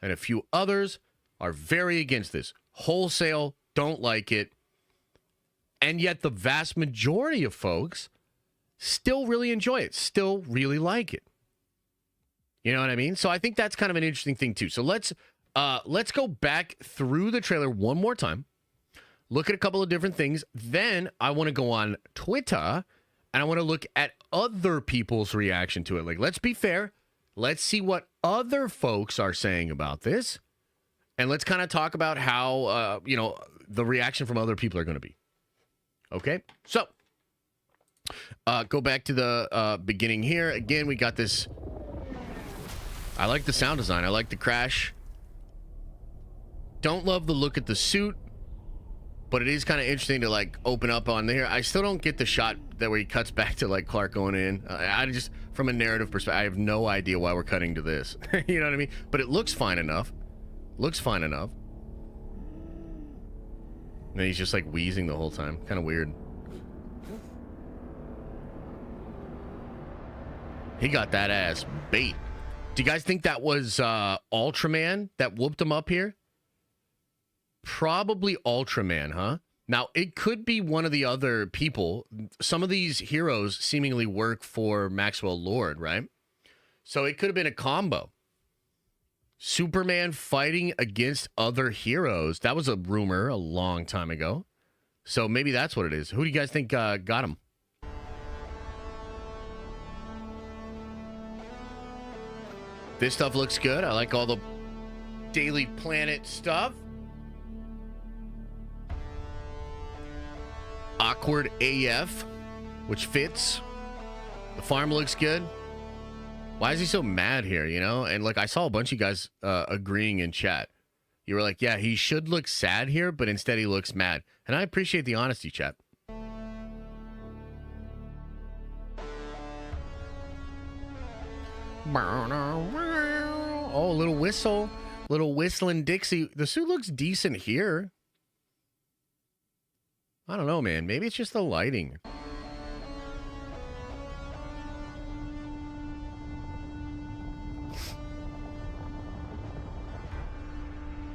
and a few others are very against this. Wholesale, don't like it. And yet the vast majority of folks still really enjoy it, still really like it. You know what I mean? So I think that's kind of an interesting thing too. So let's go back through the trailer one more time, look at a couple of different things. Then I want to go on Twitter and I want to look at other people's reaction to it. Like, let's be fair. Let's see what other folks are saying about this. And let's kind of talk about how, you know, the reaction from other people are going to be. Okay? So go back to the beginning here. Again, we got this. I like the sound design. I like the crash. Don't love the look at the suit, but it is kind of interesting to like open up on there. I still don't get the shot that where he cuts back to like Clark going in. I just, from a narrative perspective, I have no idea why we're cutting to this. You know what I mean? But it looks fine enough. Looks fine enough. And he's just like wheezing the whole time. Kind of weird. He got that ass bait. Do you guys think that was Ultraman that whooped him up here? Probably Ultraman, huh? Now, it could be one of the other people. Some of these heroes seemingly work for Maxwell Lord, right? So it could have been a combo. Superman fighting against other heroes. That was a rumor a long time ago. So maybe that's what it is. Who do you guys think got him? This stuff looks good. I like all the Daily Planet stuff. Awkward AF, which fits. The farm looks good. Why is he so mad here, you know? And like I saw a bunch of you guys agreeing in chat. You were like, yeah, he should look sad here, but instead he looks mad. And I appreciate the honesty, chat. Oh, a little whistle. Little whistling Dixie. The suit looks decent here. I don't know, man. Maybe it's just the lighting.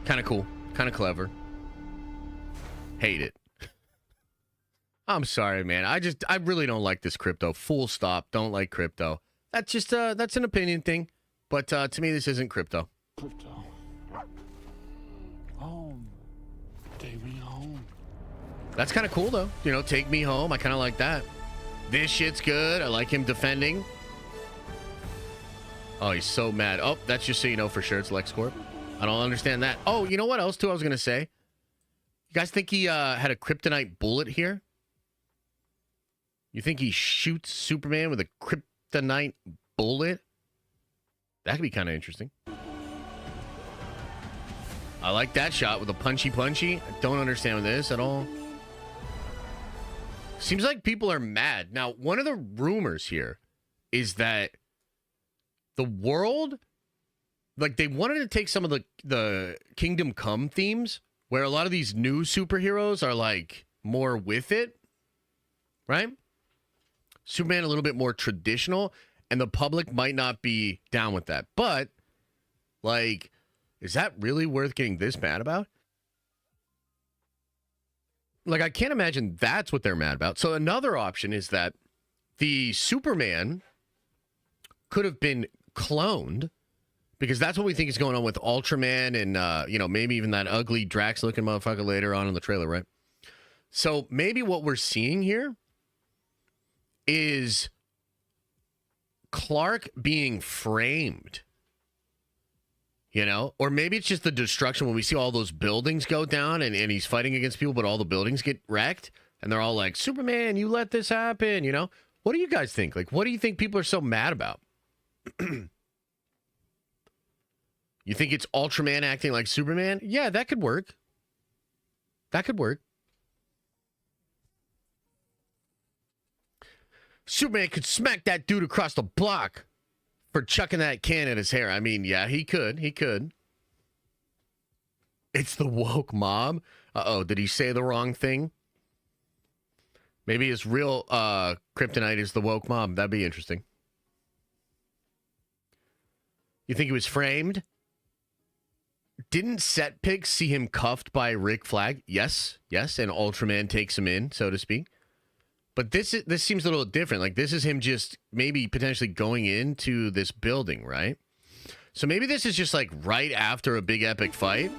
Kind of cool. Kind of clever. Hate it. I'm sorry, man. I really don't like this crypto. Full stop. Don't like crypto. That's just that's an opinion thing. But to me, this isn't crypto. Crypto. Home. Take me home. That's kind of cool, though. You know, take me home. I kind of like that. This shit's good. I like him defending. Oh, he's so mad. Oh, that's just so you know for sure it's LexCorp. I don't understand that. Oh, you know what else, too, I was going to say? You guys think he had a kryptonite bullet here? You think he shoots Superman with a kryptonite bullet? That could be kind of interesting. I like that shot with a punchy. I don't understand this at all. Seems like people are mad. Now, one of the rumors here is that the world, like they wanted to take some of the Kingdom Come themes, where a lot of these new superheroes are like more with it, right? Superman a little bit more traditional, and the public might not be down with that. But, like, is that really worth getting this mad about? Like, I can't imagine that's what they're mad about. So another option is that the Superman could have been cloned, because that's what we think is going on with Ultraman and, maybe even that ugly Drax-looking motherfucker later on in the trailer, right? So maybe what we're seeing here is Clark being framed, or maybe it's just the destruction when we see all those buildings go down and he's fighting against people, but all the buildings get wrecked and they're all like, Superman, you let this happen, What do you guys think? Like, what do you think people are so mad about? You think it's Ultraman acting like Superman? Yeah, that could work. Superman could smack that dude across the block for chucking that can at his hair. I mean, yeah, he could. It's the woke mob. Uh-oh, did he say the wrong thing? Maybe his real kryptonite is the woke mob. That'd be interesting. You think he was framed? Didn't set pics see him cuffed by Rick Flag? Yes, and Ultraman takes him in, so to speak. But this seems a little different. Like, this is him just maybe potentially going into this building, right? So maybe this is just like right after a big epic fight.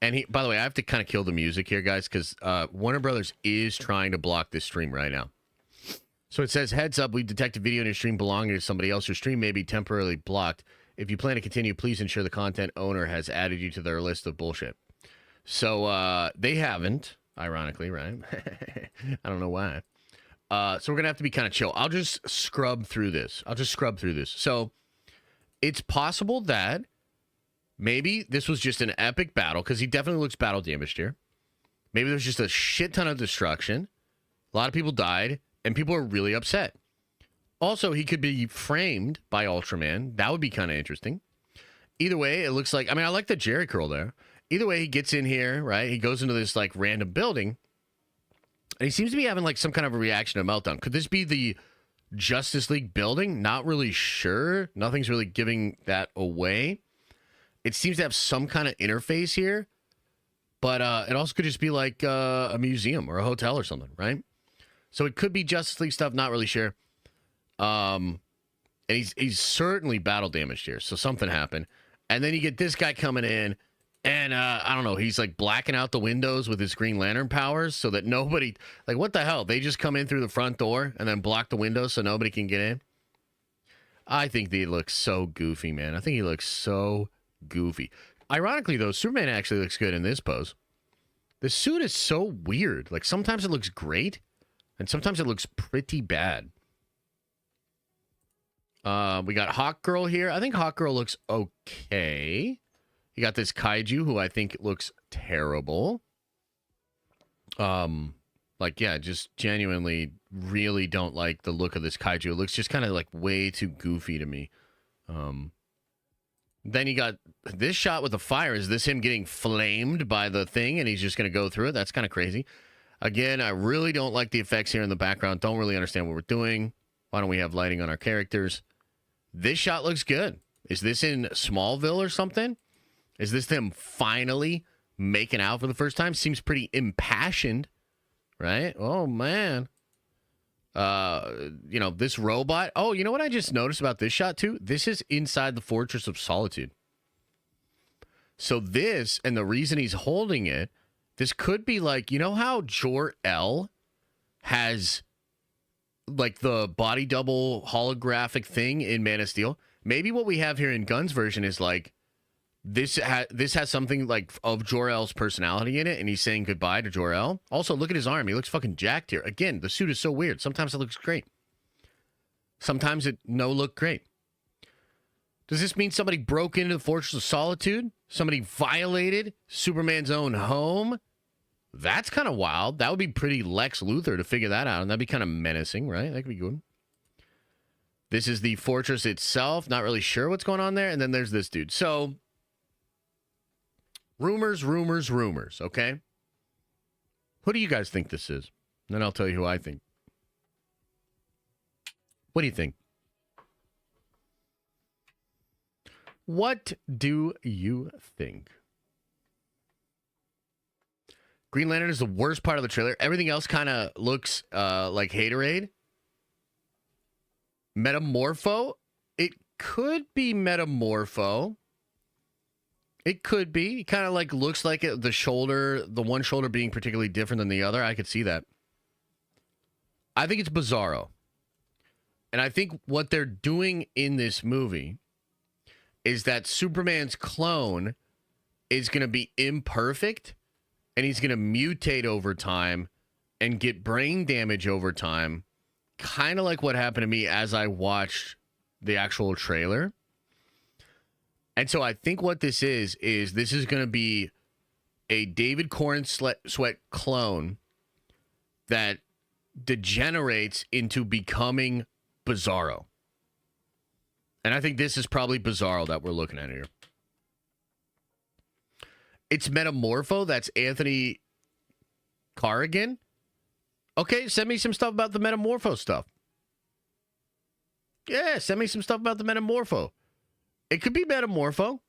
And he, by the way, I have to kind of kill the music here, guys, because Warner Brothers is trying to block this stream right now. So it says, heads up, we detected video in your stream belonging to somebody else. Your stream may be temporarily blocked. If you plan to continue, please ensure the content owner has added you to their list of bullshit. So they haven't, ironically, right? I don't know why. So we're going to have to be kind of chill. I'll just scrub through this. So it's possible that maybe this was just an epic battle, because he definitely looks battle damaged here. Maybe there's just a shit ton of destruction. A lot of people died, and people are really upset. Also, he could be framed by Ultraman. That would be kind of interesting. Either way, it looks like, I like the Jerry curl there. Either way, he gets in here, right? He goes into this like random building. And he seems to be having like some kind of a reaction to meltdown. Could this be the Justice League building? Not really sure. Nothing's really giving that away. It seems to have some kind of interface here. But it also could just be like a museum or a hotel or something, right? So it could be Justice League stuff. Not really sure. And he's certainly battle damaged here. So something happened. And then you get this guy coming in. And, I don't know, he's like blacking out the windows with his Green Lantern powers so that nobody, like, what the hell? They just come in through the front door and then block the windows so nobody can get in? I think he looks so goofy, man. I think he looks so goofy. Ironically, though, Superman actually looks good in this pose. The suit is so weird. Like, sometimes it looks great, and sometimes it looks pretty bad. We got Hawk Girl here. I think Hawk Girl looks okay. You got this kaiju who I think looks terrible. Just genuinely really don't like the look of this kaiju. It looks just kind of like way too goofy to me. Then you got this shot with the fire. Is this him getting flamed by the thing and he's just going to go through it? That's kind of crazy. Again, I really don't like the effects here in the background. Don't really understand what we're doing. Why don't we have lighting on our characters? This shot looks good. Is this in Smallville or something? Is this them finally making out for the first time? Seems pretty impassioned, right? Oh, man. This robot. Oh, you know what I just noticed about this shot, too? This is inside the Fortress of Solitude. So this, and the reason he's holding it, this could be like, you know how Jor-El has, like, the body double holographic thing in Man of Steel? Maybe what we have here in Gunn's version is like this has something like of Jor-El's personality in it, and he's saying goodbye to Jor-El. Also, look at his arm. He looks fucking jacked here. Again, the suit is so weird. Sometimes it looks great. Sometimes it no look great. Does this mean somebody broke into the Fortress of Solitude? Somebody violated Superman's own home? That's kind of wild. That would be pretty Lex Luthor to figure that out, and that'd be kind of menacing, right? That could be good. This is the fortress itself. Not really sure what's going on there. And then there's this dude. So, rumors, okay? Who do you guys think this is? And then I'll tell you who I think. What do you think? What do you think? Green Lantern is the worst part of the trailer. Everything else kind of looks like haterade. Metamorpho? It could be Metamorpho. It could be. It kind of like looks like it, the shoulder, the one shoulder being particularly different than the other. I could see that. I think it's Bizarro. And I think what they're doing in this movie is that Superman's clone is going to be imperfect, and he's going to mutate over time and get brain damage over time, kind of like what happened to me as I watched the actual trailer. And so I think what this is this is going to be a David Corn Sweat clone that degenerates into becoming Bizarro. And I think this is probably Bizarro that we're looking at here. It's Metamorpho. That's Anthony Carrigan. Okay, send me some stuff about the Metamorpho stuff. Yeah, send me some stuff about the Metamorpho. It could be Metamorpho.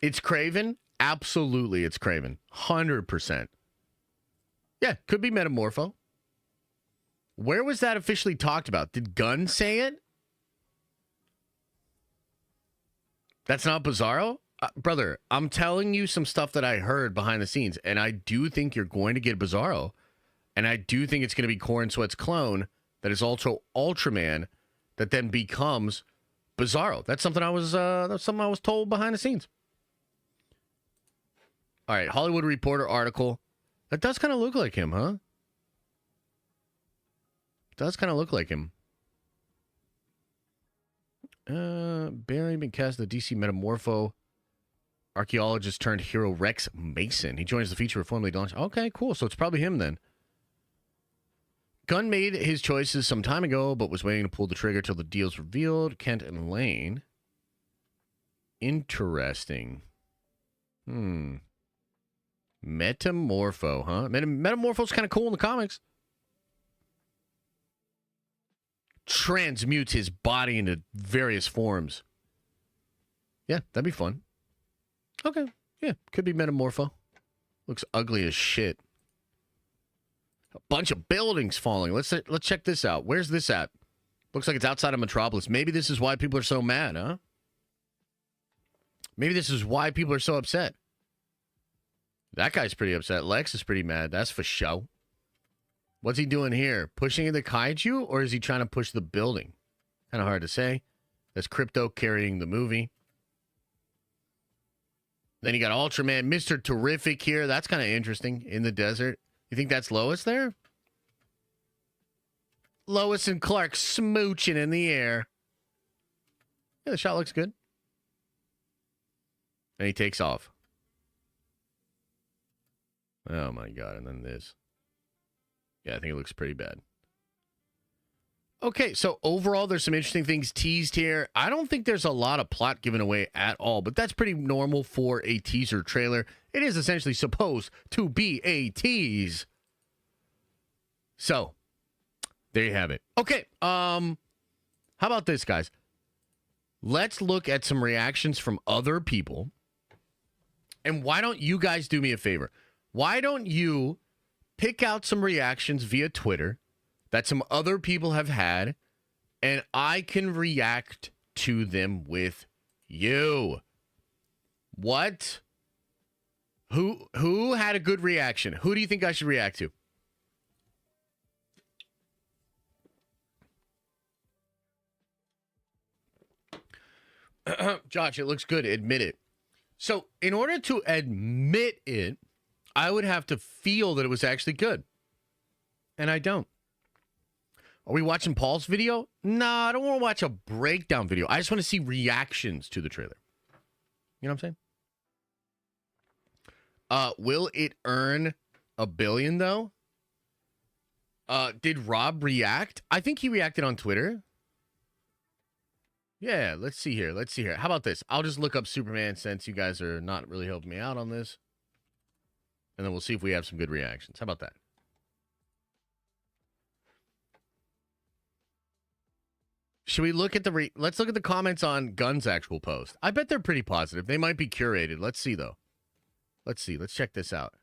It's Craven. Absolutely, it's Craven. 100%. Yeah, could be Metamorpho. Where was that officially talked about? Did Gunn say it? That's not Bizarro? Brother, I'm telling you some stuff that I heard behind the scenes, and I do think you're going to get Bizarro, and I do think it's going to be Corn Sweat's clone that is also Ultraman that then becomes Bizarro. That's something I was told behind the scenes. All right, Hollywood Reporter article. That does kind of look like him, huh? Does kind of look like him. Barely been cast the DC Metamorpho archaeologist turned hero Rex Mason. He joins the feature formally launched. Okay, cool. So it's probably him then. Gunn made his choices some time ago, but was waiting to pull the trigger till the deal's revealed. Kent and Lane. Interesting. Metamorpho, huh? Metamorpho's kind of cool in the comics. Transmutes his body into various forms. Yeah, that'd be fun. Okay, yeah, could be Metamorpho. Looks ugly as shit. A bunch of buildings falling. Let's check this out. Where's this at? Looks like it's outside of Metropolis. Maybe this is why people are so mad, huh? Maybe this is why people are so upset. That guy's pretty upset. Lex is pretty mad. That's for show. What's he doing here? Pushing the kaiju, or is he trying to push the building? Kind of hard to say. That's Crypto carrying the movie. Then you got Ultraman, Mr. Terrific here. That's kind of interesting in the desert. You think that's Lois there? Lois and Clark smooching in the air. Yeah, the shot looks good. And he takes off. Oh my God. And then this. Yeah, I think it looks pretty bad. Okay, so overall, there's some interesting things teased here. I don't think there's a lot of plot given away at all, but that's pretty normal for a teaser trailer. It is essentially supposed to be a tease. So, there you have it. Okay, how about this, guys? Let's look at some reactions from other people. And why don't you guys do me a favor? Why don't you pick out some reactions via Twitter that some other people have had, and I can react to them with you. What? Who had a good reaction? Who do you think I should react to? Josh, it looks good. Admit it. So, in order to admit it, I would have to feel that it was actually good. And I don't. Are we watching Paul's video? No, I don't want to watch a breakdown video. I just want to see reactions to the trailer. You know what I'm saying? Will it earn $1 billion, though? Did Rob react? I think he reacted on Twitter. Yeah, let's see here. How about this? I'll just look up Superman since you guys are not really helping me out on this. And then we'll see if we have some good reactions. How about that? Should we look at let's look at the comments on Gunn's actual post. I bet they're pretty positive. They might be curated. Let's see, though. Let's see. Let's check this out.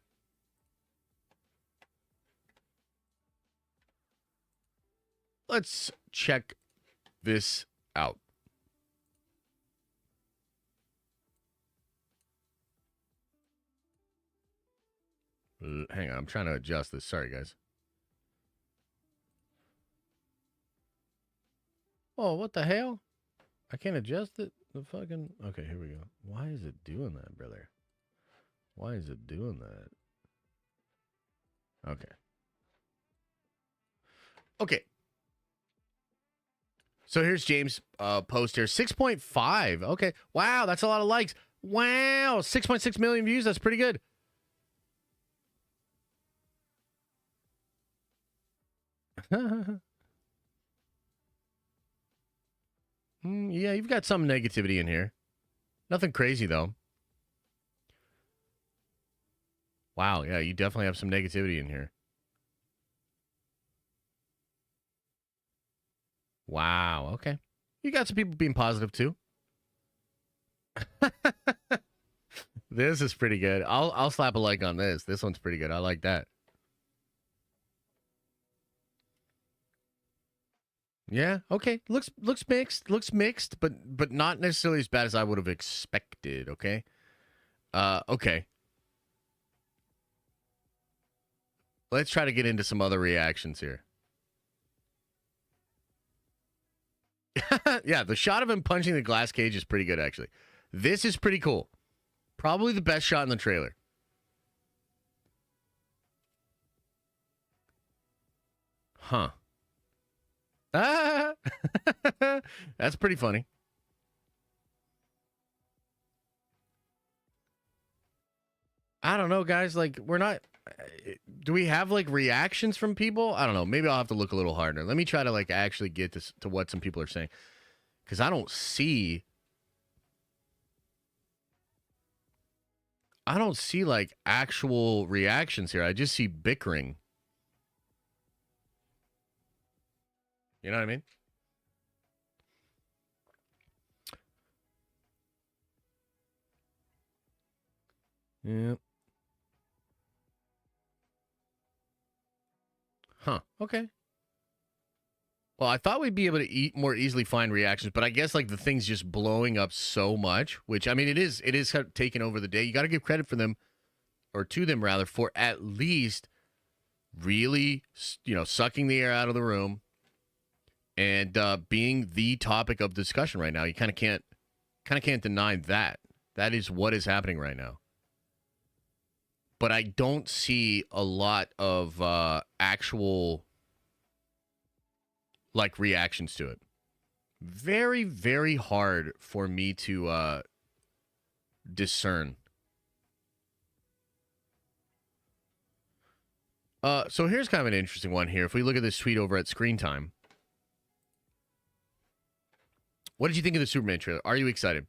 Let's check this out. Hang on, I'm trying to adjust this. Sorry, guys. Oh, what the hell? I can't adjust it? The fucking... Okay, here we go. Why is it doing that, brother? Why is it doing that? Okay. Okay. So here's James' post here. 6.5. Okay. Wow, that's a lot of likes. Wow, 6.6 million views. That's pretty good. Yeah, you've got some negativity in here. Nothing crazy, though. Wow, yeah, you definitely have some negativity in here. Wow, okay. You got some people being positive, too. This is pretty good. I'll slap a like on this. This one's pretty good. I like that. Yeah, okay. Looks mixed. Looks mixed, but not necessarily as bad as I would have expected, okay? Okay. Let's try to get into some other reactions here. Yeah, the shot of him punching the glass cage is pretty good, actually. This is pretty cool. Probably the best shot in the trailer. Huh. Ah! That's pretty funny. I don't know, guys. Like, we're not... Do we have, like, reactions from people? I don't know. Maybe I'll have to look a little harder. Let me try to, like, actually get to what some people are saying. Because I don't see... like, actual reactions here. I just see bickering. You know what I mean? Yeah. Huh. Okay. Well, I thought we'd be able to more easily find reactions, but I guess like the thing's just blowing up so much, which I mean it is taking over the day. You got to give credit for them, or to them rather, for at least really, sucking the air out of the room and being the topic of discussion right now. You kind of can't deny that. That is what is happening right now. But I don't see a lot of actual like reactions to it. Very, very hard for me to discern. So here's kind of an interesting one here. If we look at this tweet over at Screen Time. What did you think of the Superman trailer? Are you excited?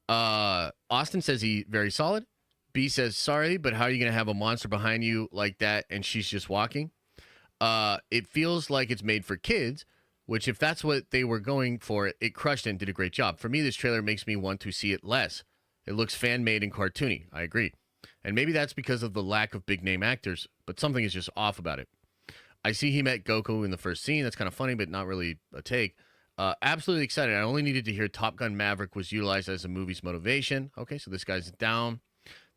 Austin says he very solid. B says, sorry, but how are you going to have a monster behind you like that and she's just walking? It feels like it's made for kids, which if that's what they were going for, it crushed and did a great job. For me, this trailer makes me want to see it less. It looks fan-made and cartoony. I agree. And maybe that's because of the lack of big-name actors, but something is just off about it. I see he met Goku in the first scene. That's kind of funny, but not really a take. Absolutely excited. I only needed to hear Top Gun Maverick was utilized as a movie's motivation. Okay, so this guy's down.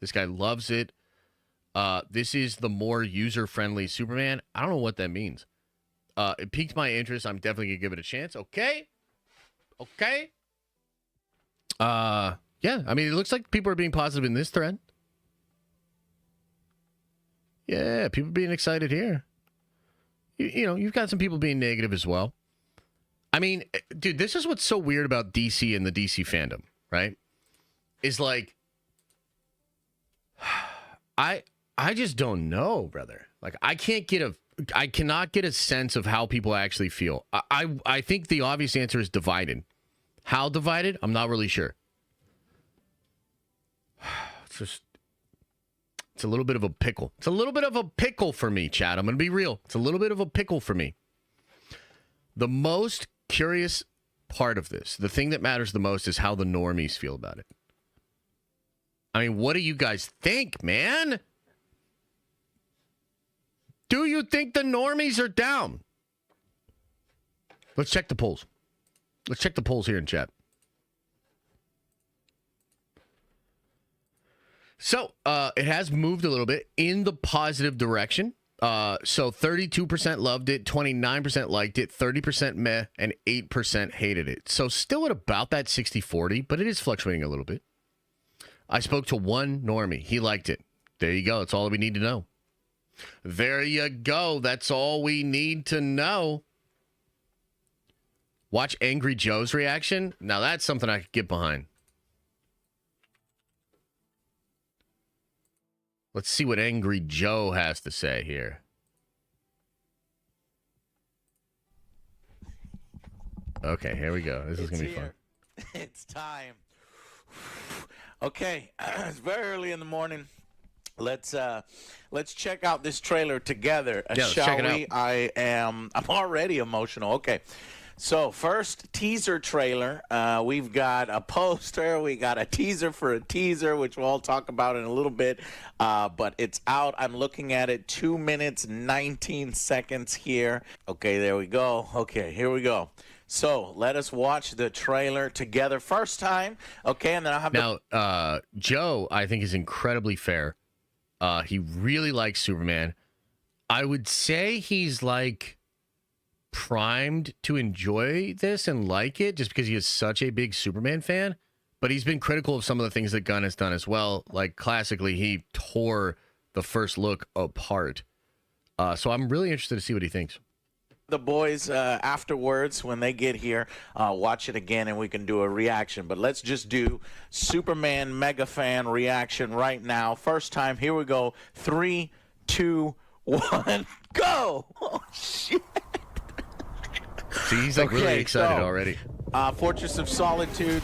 This guy loves it. This is the more user-friendly Superman. I don't know what that means. It piqued my interest. I'm definitely going to give it a chance. Okay. Okay. Yeah, I mean, it looks like people are being positive in this thread. Yeah, people being excited here. You know, you've got some people being negative as well. I mean, dude, this is what's so weird about DC and the DC fandom, right? Is like, I just don't know, brother. Like, I cannot get a sense of how people actually feel. I think the obvious answer is divided. How divided? I'm not really sure. It's a little bit of a pickle. It's a little bit of a pickle for me, Chad. I'm going to be real. It's a little bit of a pickle for me. The most curious part of this, the thing that matters the most, is how the normies feel about it. I mean, what do you guys think, man? Do you think the normies are down? Let's check the polls. Let's check the polls here in chat. So, it has moved a little bit in the positive direction. So 32% loved it, 29% liked it, 30% meh, and 8% hated it. So still at about that 60-40, but it is fluctuating a little bit. I spoke to one normie. He liked it. There you go. That's all we need to know. There you go. That's all we need to know. Watch Angry Joe's reaction. Now that's something I could get behind. Let's see what Angry Joe has to say here. Okay, here we go. This is going to be fun. It's time. Okay, it's very early in the morning. Let's check out this trailer together, let's check it out. I'm already emotional. Okay. So first teaser trailer, we've got a poster, we got a teaser for a teaser, which we'll all talk about in a little bit, but it's out. I'm looking at it, 2 minutes, 19 seconds here. Okay, there we go. Okay, here we go. So let us watch the trailer together first time. Okay, and then I'll have Joe, I think, is incredibly fair. He really likes Superman. I would say he's like primed to enjoy this and like it just because he is such a big Superman fan, but he's been critical of some of the things that Gunn has done as well. Like classically, he tore the first look apart. So I'm really interested to see what he thinks. The boys afterwards, when they get here, watch it again and we can do a reaction. But let's just do Superman mega fan reaction right now. First time, here we go. 3, 2, 1, go! Oh, shit. See, he's like really excited already. Fortress of Solitude.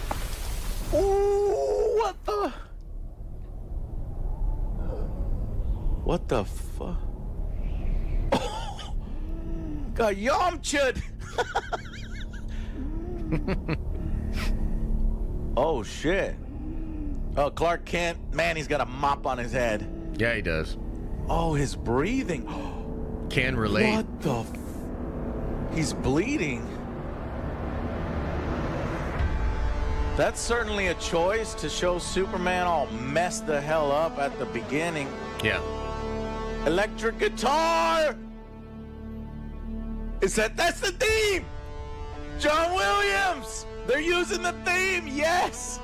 Ooh, what the fuck? Got Yamchud. Oh shit. Oh, Clark Kent. Man, he's got a mop on his head. Yeah, he does. Oh, his breathing. Can relate. What the he's bleeding. That's certainly a choice to show Superman all messed the hell up at the beginning. Yeah. Electric guitar! That's the theme! John Williams! They're using the theme, yes!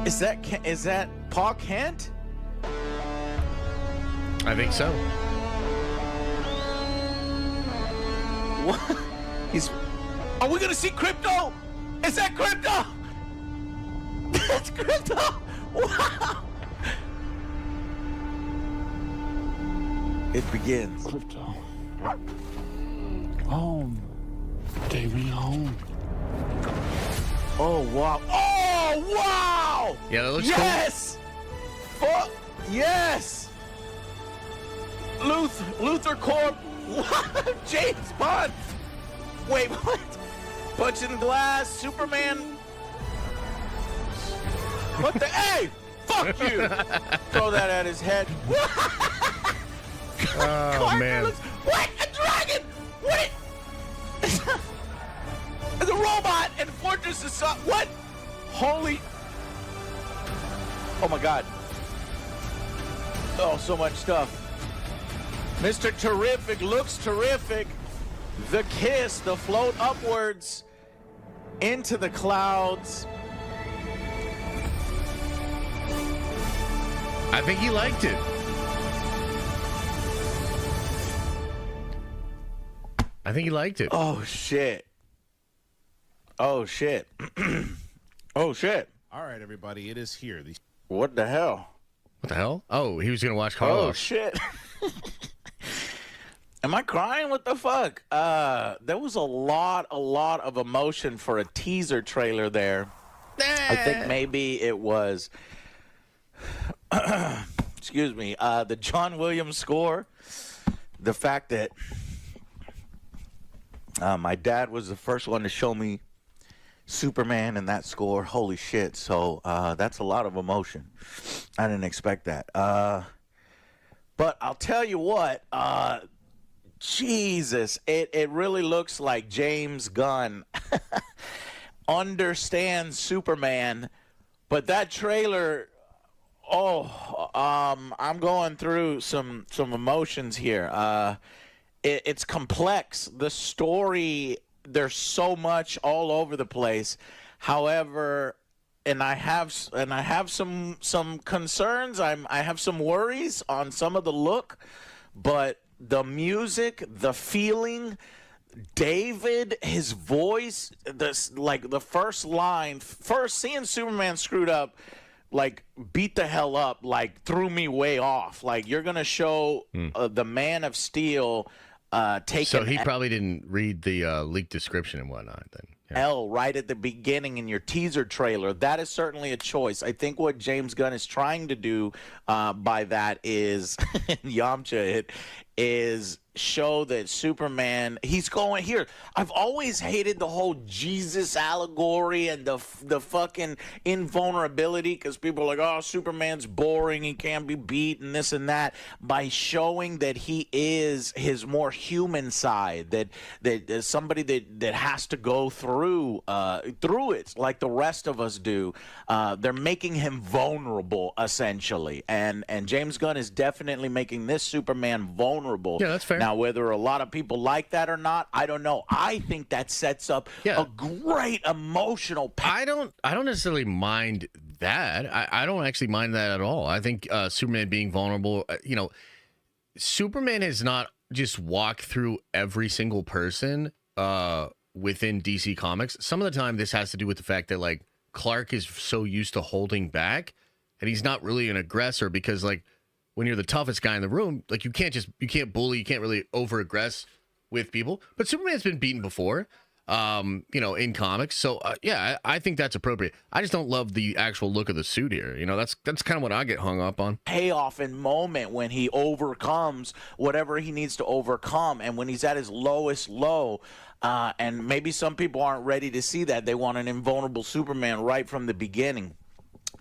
Is that Pa Kent? I think so. What? Are we gonna see Crypto? Is that Crypto? That's Crypto! Wow! It begins. Crypto. Home. Take me home. Oh wow! Oh wow! Yeah, that looks yes! Fuck yes! Luther Corp. What? James Bond. Wait, what? Punching glass. Superman. What the? Hey! Fuck you! Throw that at his head. Oh man! What? A dragon? What? It's a robot and Fortress is what? Holy! Oh my God! Oh, so much stuff. Mr. Terrific looks terrific. The kiss, the float upwards. into the clouds. I think he liked it. I think he liked it. Oh, shit. Oh, shit. Oh, shit. All right, everybody, it is here. What the hell? What the hell? Oh, he was going to watch Oh, Carlos. shit. Am I crying? What the fuck? There was a lot of emotion for a teaser trailer there. I think maybe it was, excuse me, the John Williams score. The fact that my dad was the first one to show me Superman in that score. Holy shit. So that's a lot of emotion. I didn't expect that. But I'll tell you what, Jesus, it really looks like James Gunn understands Superman, but that trailer, I'm going through some emotions here. It's complex. The story, there's so much all over the place. However, and I have some concerns. I have some worries on some of the look, but the music, the feeling, David, his voice, the first line, seeing Superman screwed up, like beat the hell up, like threw me way off. Like you're gonna show the Man of Steel taking. So he probably didn't read the leaked description and whatnot. Then L right at the beginning in your teaser trailer. That is certainly a choice. I think what James Gunn is trying to do by that is Yamcha it is show that Superman, he's going here. I've always hated the whole Jesus allegory and the fucking invulnerability, because people are like, oh, Superman's boring, he can't be beat and this and that, by showing that he is his more human side, that somebody that has to go through it like the rest of us do. They're making him vulnerable, essentially, and James Gunn is definitely making this Superman vulnerable. Yeah, that's fair. Now, whether a lot of people like that or not, I don't know. I think that sets up a great emotional. I don't necessarily mind that. I don't actually mind that at all. I think Superman being vulnerable, Superman has not just walked through every single person within DC Comics. Some of the time, this has to do with the fact that like Clark is so used to holding back, and he's not really an aggressor because like, when you're the toughest guy in the room, like you can't bully, you can't really over-aggress with people. But Superman's been beaten before, in comics. So I think that's appropriate. I just don't love the actual look of the suit here. That's kind of what I get hung up on. Payoff and moment when he overcomes whatever he needs to overcome, and when he's at his lowest low. And maybe some people aren't ready to see that. They want an invulnerable Superman right from the beginning.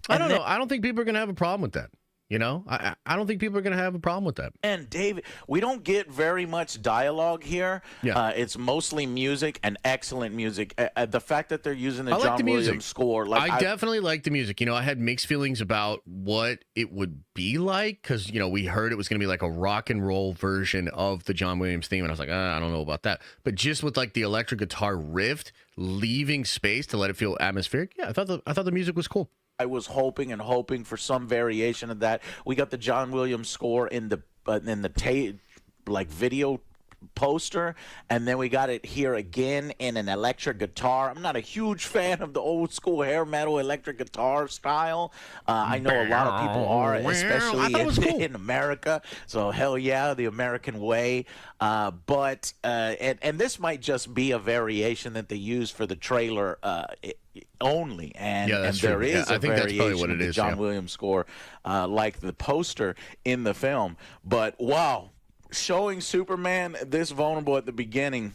I don't know. I don't think people are going to have a problem with that. I don't think people are going to have a problem with that. And David, we don't get very much dialogue here. Yeah. It's mostly music, and excellent music. The fact that they're using the I like John the music. Williams score. I definitely like the music. I had mixed feelings about what it would be like because, we heard it was going to be like a rock and roll version of the John Williams theme. And I was like, I don't know about that. But just with like the electric guitar riff, leaving space to let it feel atmospheric. Yeah, I thought the music was cool. I was hoping for some variation of that. We got the John Williams score in the video poster, and then we got it here again in an electric guitar. I'm not a huge fan of the old school hair metal electric guitar style. I know a lot of people are, especially in America. So hell yeah, the American way. But this might just be a variation that they use for the trailer only, and there is a variation of the John Williams score, like the poster in the film. But wow, showing Superman this vulnerable at the beginning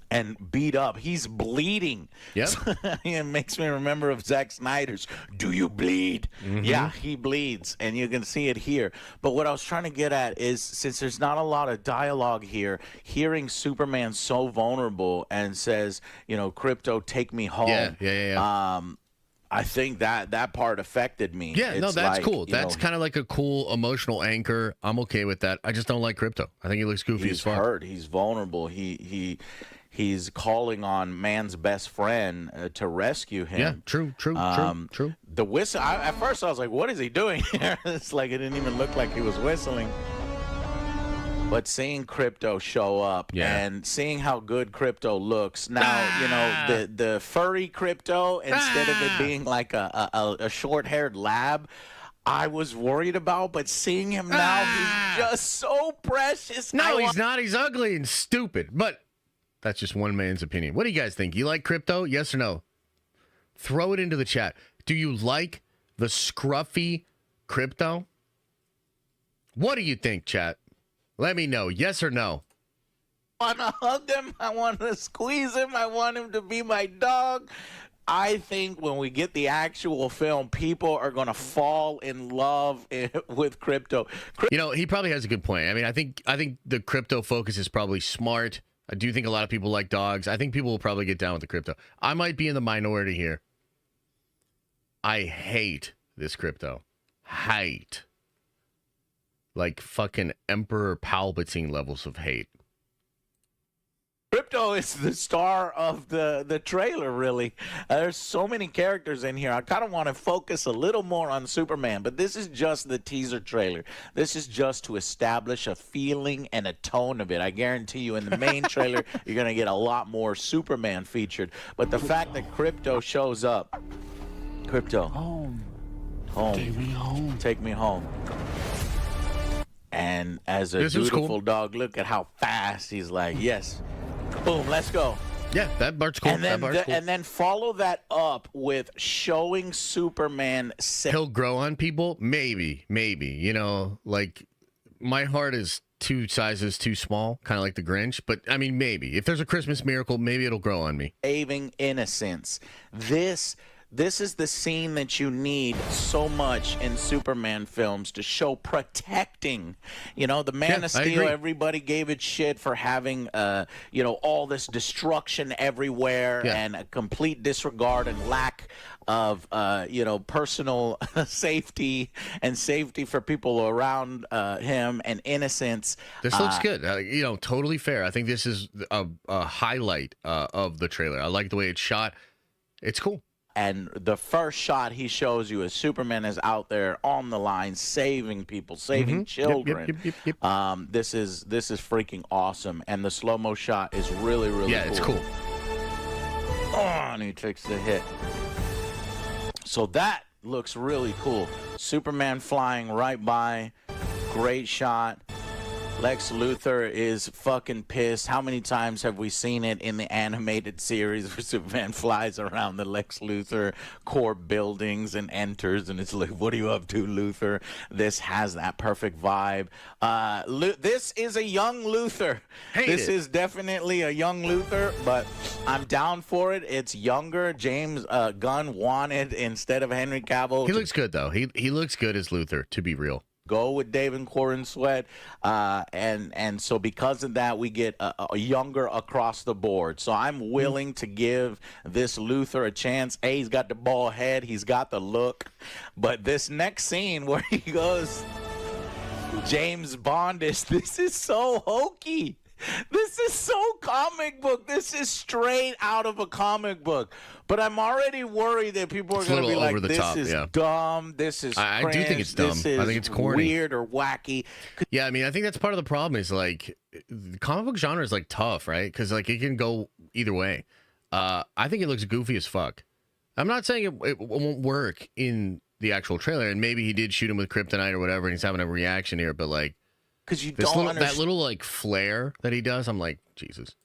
and beat up, he's bleeding. Yeah, it makes me remember of Zack Snyder's "Do you bleed?" Mm-hmm. Yeah, he bleeds, and you can see it here. But what I was trying to get at is, since there's not a lot of dialogue here, hearing Superman so vulnerable and says, "Crypto, take me home." Yeah. I think that part affected me. Yeah, it's that's cool. That's kind of like a cool emotional anchor. I'm okay with that. I just don't like Crypto. I think he looks goofy as fuck. He's hurt. He's vulnerable. he's calling on man's best friend to rescue him. Yeah, true. The whistle. At first, I was like, "What is he doing here?" It's like it didn't even look like he was whistling. But seeing Crypto show up and seeing how good Crypto looks now, you know, the furry Crypto, instead of it being like a short-haired lab, I was worried about. But seeing him now, he's just so precious. No, he's not. He's ugly and stupid. But that's just one man's opinion. What do you guys think? You like Crypto? Yes or no? Throw it into the chat. Do you like the scruffy Crypto? What do you think, chat? Let me know. Yes or no? I want to hug him. I want to squeeze him. I want him to be my dog. I think when we get the actual film, people are going to fall in love with Crypto. You know, he probably has a good point. I mean, I think the Crypto focus is probably smart. I do think a lot of people like dogs. I think people will probably get down with the Crypto. I might be in the minority here. I hate this Crypto. Hate. Like fucking Emperor Palpatine levels of hate. Crypto is the star of the trailer, really. There's so many characters in here. I kind of want to focus a little more on Superman, but this is just the teaser trailer. This is just to establish a feeling and a tone of it. I guarantee you in the main trailer, you're going to get a lot more Superman featured. But the fact that Crypto shows up, Crypto, Home. home, Take me home. take me home. And as a This was beautiful cool. dog, look at how fast he's like, yes, boom, let's go. Yeah, that part's cool. And then, that part's cool. and then follow that up with showing Superman. He'll grow on people? Maybe. You know, like, my heart is 2 sizes too small, kind of like the Grinch. But, I mean, maybe. If there's a Christmas miracle, maybe it'll grow on me. Saving innocence. This is the scene that you need so much in Superman films to show protecting. You know, the Man of I Steel, agree. everybody gave it shit for having, you know, all this destruction everywhere and a complete disregard and lack of, you know, personal safety and safety for people around him and innocence. This looks good. You know, totally fair. I think this is a highlight of the trailer. I like the way it's shot. It's cool. And the first shot he shows you is Superman is out there on the line saving people, saving children. Yep. This is freaking awesome, and the slow-mo shot is really cool. Yeah, it's cool. Oh, and he takes the hit. So that looks really cool. Superman flying right by, great shot. Lex Luthor is fucking pissed. How many times have we seen it in the animated series where Superman flies around the Lex Luthor core buildings and enters, and it's like, what are you up to, Luthor? This has that perfect vibe. This is a young Luthor. This is definitely a young Luthor, but I'm down for it. It's younger. James Gunn wanted, instead of Henry Cavill. He looks good, though. He looks good as Luthor, to be real. Go with David Corin Sweat, and so because of that, we get a younger across the board. So I'm willing to give this Luthor a chance. He's got the bald head, he's got the look, but this next scene where he goes James Bondish, this is so hokey. This is so comic book. This is straight out of a comic book. But I'm already worried that people are going to be like, this is dumb. This is I do think it's dumb. This is I think it's corny. Weird or wacky. Yeah, I mean, I think that's part of the problem is, like, the comic book genre is, like, tough, right? Because, like, it can go either way. I think it looks goofy as fuck. I'm not saying it won't work in the actual trailer, and maybe he did shoot him with kryptonite or whatever, and he's having a reaction here, but, like, because you this don't that little like flare that he does, I'm like, Jesus.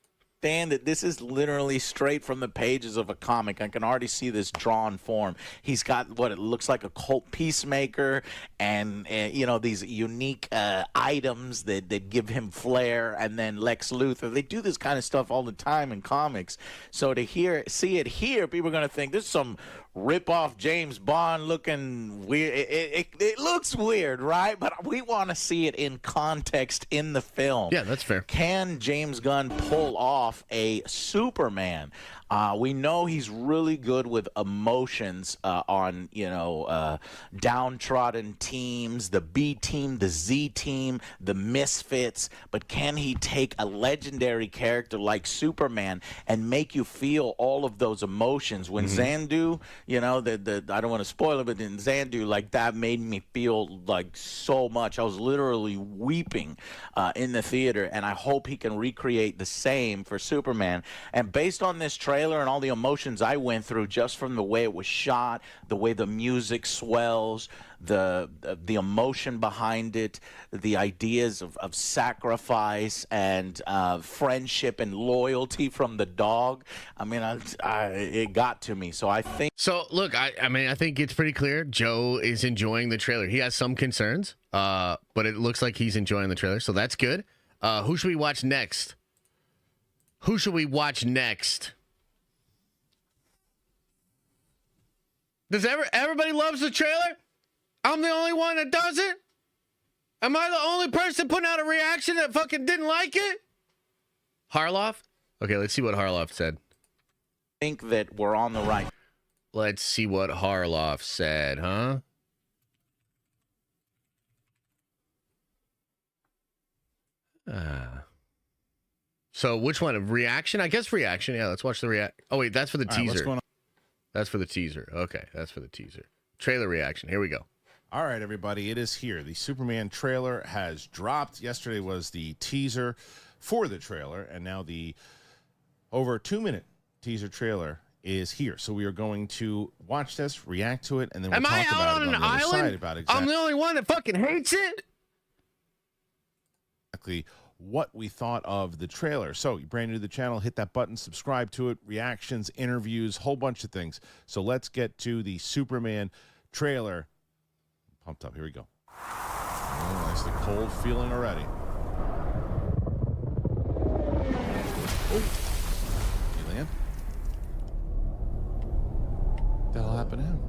Understand that this is literally straight from the pages of a comic. I can already see this drawn form. He's got what it looks like a cult peacemaker, and you know, these unique items that give him flair, and then Lex Luthor. They do this kind of stuff all the time in comics. So to see it here, people are gonna think this is some rip-off James Bond looking weird. It looks weird, right? But we want to see it in context in the film. Yeah, that's fair. Can James Gunn pull off off a Superman. We know he's really good with emotions on, downtrodden teams, the B team, the Z team, the misfits. But can he take a legendary character like Superman and make you feel all of those emotions? When Xandu, I don't want to spoil it, but in Xandu, like, that made me feel like so much. I was literally weeping in the theater, and I hope he can recreate the same for Superman. And based on this trailer and all the emotions I went through just from the way it was shot, the way the music swells, the emotion behind it, the ideas of sacrifice and friendship and loyalty from the dog. I mean, it got to me. So I think. So look, I think it's pretty clear Joe is enjoying the trailer. He has some concerns, but it looks like he's enjoying the trailer, so that's good. Who should we watch next? Who should we watch next? Does everybody loves the trailer? I'm the only one that doesn't? Am I the only person putting out a reaction that fucking didn't like it? Harloff? Okay, let's see what Harloff said. I think that we're on the right. Let's see what Harloff said, huh? So which one? Reaction? I guess reaction. Yeah, let's watch the react. Oh, wait, that's for the teaser. What's going on? That's for the teaser. Okay, that's for the teaser. Trailer reaction. Here we go. All right, everybody, it is here. The Superman trailer has dropped. Yesterday was the teaser for the trailer, and now the over 2-minute teaser trailer is here. So we are going to watch this, react to it, and then we'll talk about it on the other side about I'm the only one that fucking hates it? exactly what we thought of the trailer. So you're brand new to the channel, hit that button, subscribe to it, reactions, interviews, whole bunch of things. So let's get to the Superman trailer. Pumped up. Here we go. Oh, nice, the cold feeling already. Oh, he land? What the hell happened to him?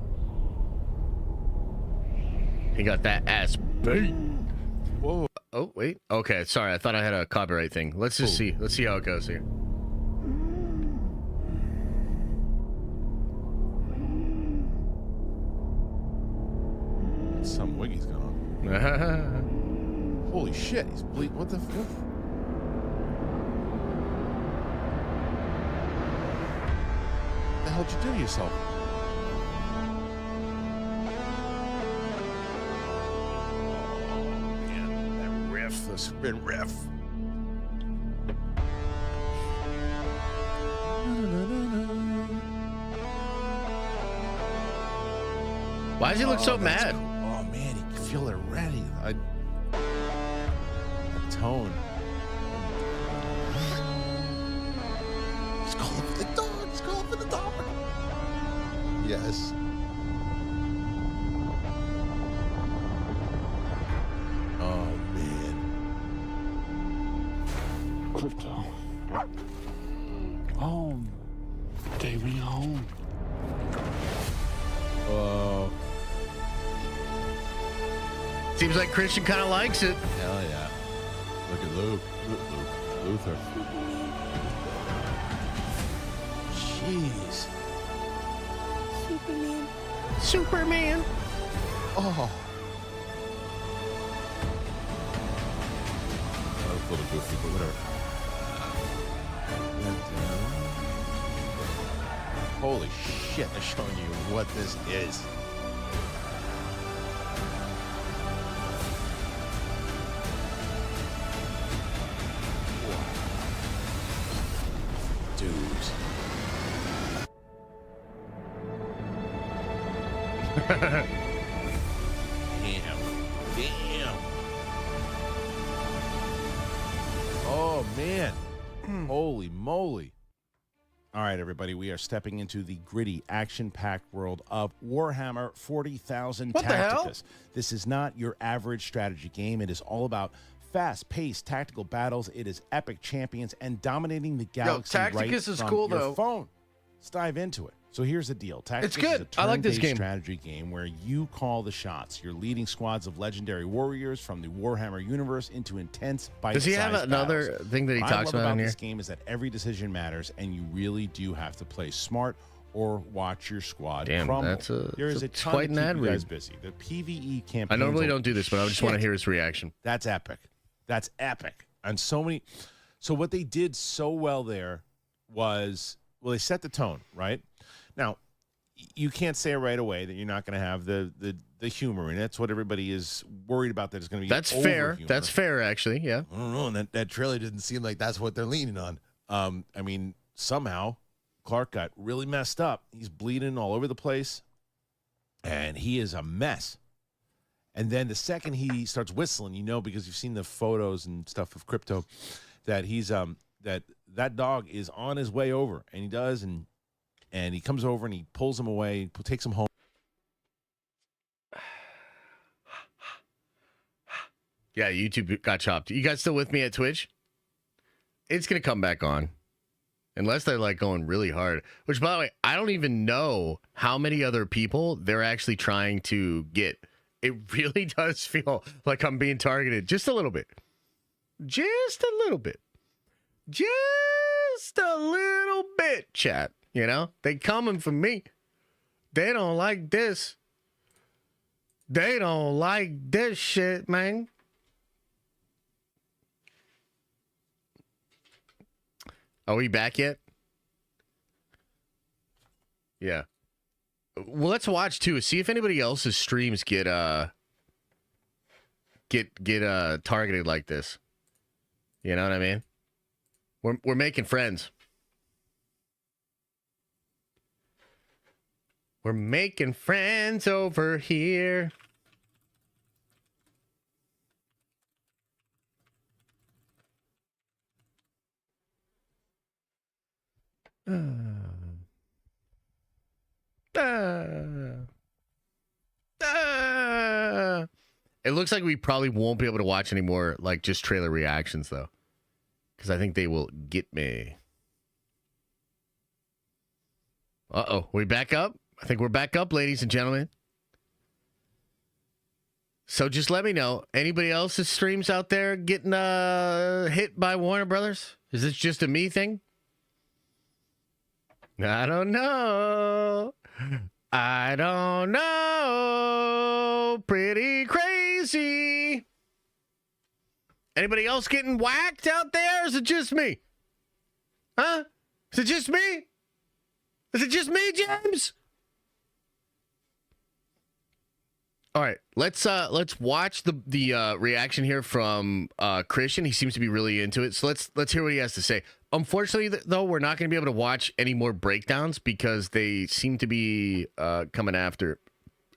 He got that ass beat. Whoa. Oh, wait. Okay, sorry. I thought I had a copyright thing. Let's just see. Let's see how it goes here. Some wiggy's going on. Holy shit, he's bleeding. What the fuck? The hell did you do to yourself? The spin riff. Why does he look so mad? Cool. Oh man, you can feel it already. The tone. He's calling for the dog. He's calling for the dog. Yes. Crypto. Home. Day we home. Oh. Seems like Christian kind of likes it. Hell yeah. Look at Luke. Luther. Jeez. Superman. Oh. That was a little goofy, but whatever. Holy shit, they're showing you what this is. Dudes. Damn. Oh, man. Holy moly. All right, everybody, we are stepping into the gritty, action-packed world of Warhammer 40,000 What the hell? Tacticus. This is not your average strategy game. It is all about fast-paced tactical battles. It is epic champions and dominating the galaxy Tacticus right is from cool, your though. phone. Let's dive into it. So here's the deal. Tactics It's good. is a I like this turn-based game. strategy game where you call the shots. You're leading squads of legendary warriors from the Warhammer universe into intense bite-sized Does he have another battles. thing that he What talks I love about in here? this game is that every decision matters, and you really do have to play smart or watch your squad Damn, crumble. that's there is a it's ton quite to an keep ad you guys read. busy. The PvE campaign. I normally don't do this, but I just want to Shit. hear his reaction. That's epic. That's epic. And so many. So what they did so well there was, well, they set the tone, right? Now, you can't say right away that you're not going to have the humor in it. That's what everybody is worried about. That it's going to be. That's over fair. humor. That's fair, actually. Yeah. I don't know. And that trailer didn't seem like that's what they're leaning on. I mean, somehow Clark got really messed up. He's bleeding all over the place, and he is a mess. And then the second he starts whistling, you know, because you've seen the photos and stuff of Crypto, that he's that dog is on his way over, and he does, and he comes over and he pulls him away, takes him home. Yeah, YouTube got chopped. You guys still with me at Twitch? It's going to come back on. Unless they're like going really hard. Which, by the way, I don't even know how many other people they're actually trying to get. It really does feel like I'm being targeted just a little bit. Just a little bit. Just a little bit, chat. You know? They coming for me. They don't like this. They don't like this shit, man. Are we back yet? Yeah. Well, let's watch too. See if anybody else's streams get targeted like this. You know what I mean? We're making friends. We're making friends over here. It looks like we probably won't be able to watch any more, like, just trailer reactions, though. Because I think they will get me. Uh-oh. We back up? I think we're back up, ladies and gentlemen. So just let me know. Anybody else's streams out there getting hit by Warner Brothers? Is this just a me thing? I don't know. I don't know. Pretty crazy. Anybody else getting whacked out there? Or is it just me? Huh? Is it just me? Is it just me, James? All right, let's watch the reaction here from Christian. He seems to be really into it. So let's hear what he has to say. Unfortunately, though, we're not going to be able to watch any more breakdowns because they seem to be coming after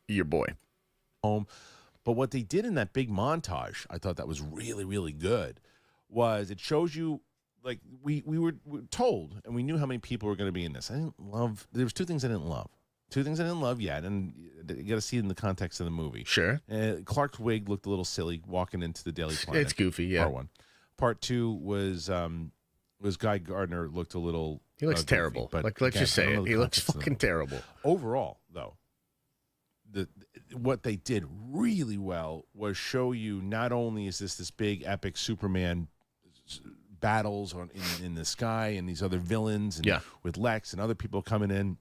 your boy. But what they did in that big montage, I thought that was really, really good, was it shows you, like, we were told, and we knew how many people were going to be in this. There was two things I didn't love. Two things I didn't love yet, and you got to see it in the context of the movie. Sure. Clark's wig looked a little silly walking into the Daily Planet. It's goofy, yeah. Part one. Part two was Guy Gardner looked a little. He looks goofy, terrible. but Like, let's again, just I say don't know it. the He looks context of the fucking movie. terrible. Overall, though, what they did really well was show you not only is this big epic Superman battles in the sky and these other villains and with Lex and other people coming in.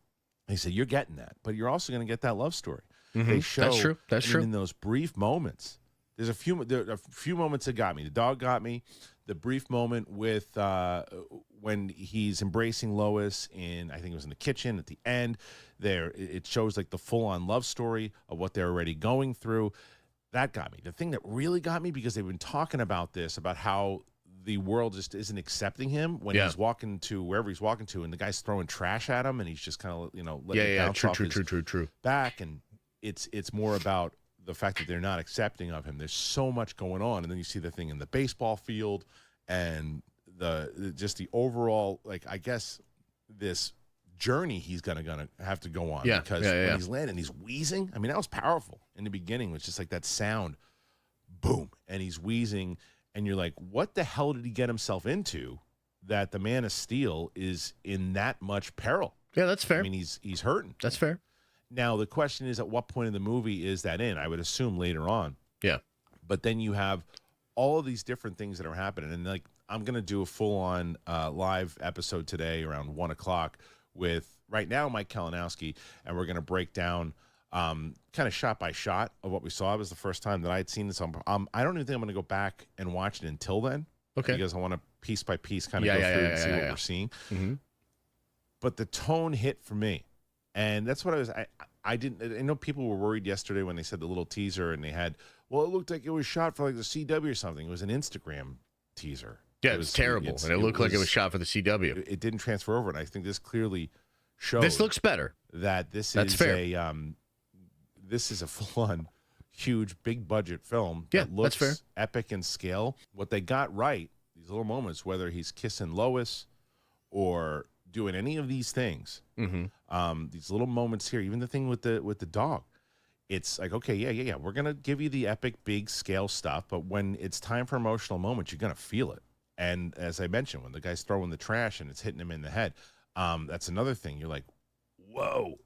They said you're getting that, but you're also going to get that love story. Mm-hmm. They show That's true. That's true. In those brief moments, there are a few moments that got me. The dog got me. The brief moment with when he's embracing Lois in, I think it was in the kitchen at the end. There, it shows like the full-on love story of what they're already going through. That got me. The thing that really got me, because they've been talking about this, about how the world just isn't accepting him when he's walking to wherever he's walking to, and the guy's throwing trash at him, and he's just kind of letting it bounce off his back, and it's more about the fact that they're not accepting of him. There's so much going on, and then you see the thing in the baseball field, and just the overall, like, I guess this journey he's gonna have to go on because when he's landing, he's wheezing. I mean, that was powerful in the beginning. It was just like that sound, boom, and he's wheezing. And you're like, what the hell did he get himself into that the Man of Steel is in that much peril? Yeah, that's fair. I mean, he's hurting. That's fair. Now, the question is, at what point in the movie is that in? I would assume later on. Yeah. But then you have all of these different things that are happening. And, like, I'm going to do a full-on live episode today around 1 o'clock with, right now, Mike Kalinowski, and we're going to break down kind of shot by shot of what we saw. It was the first time that I had seen this. I don't even think I'm going to go back and watch it until then. Okay. Because I want to piece by piece kind of go through and see what we're seeing. Mm-hmm. But the tone hit for me. And that's what I know people were worried yesterday when they said the little teaser and they had, well, it looked like it was shot for like the CW or something. It was an Instagram teaser. Yeah, it was terrible. And it looked like it was shot for the CW. It didn't transfer over. And I think this clearly shows. This looks better. That this is a full-on, huge, big budget film. Yeah, that looks that's fair. Epic in scale. What they got right, these little moments, whether he's kissing Lois or doing any of these things, these little moments here, even the thing with the dog, it's like, okay, yeah, we're gonna give you the epic, big scale stuff, but when it's time for emotional moments, you're gonna feel it. And as I mentioned, when the guy's throwing the trash and it's hitting him in the head, that's another thing. You're like, whoa.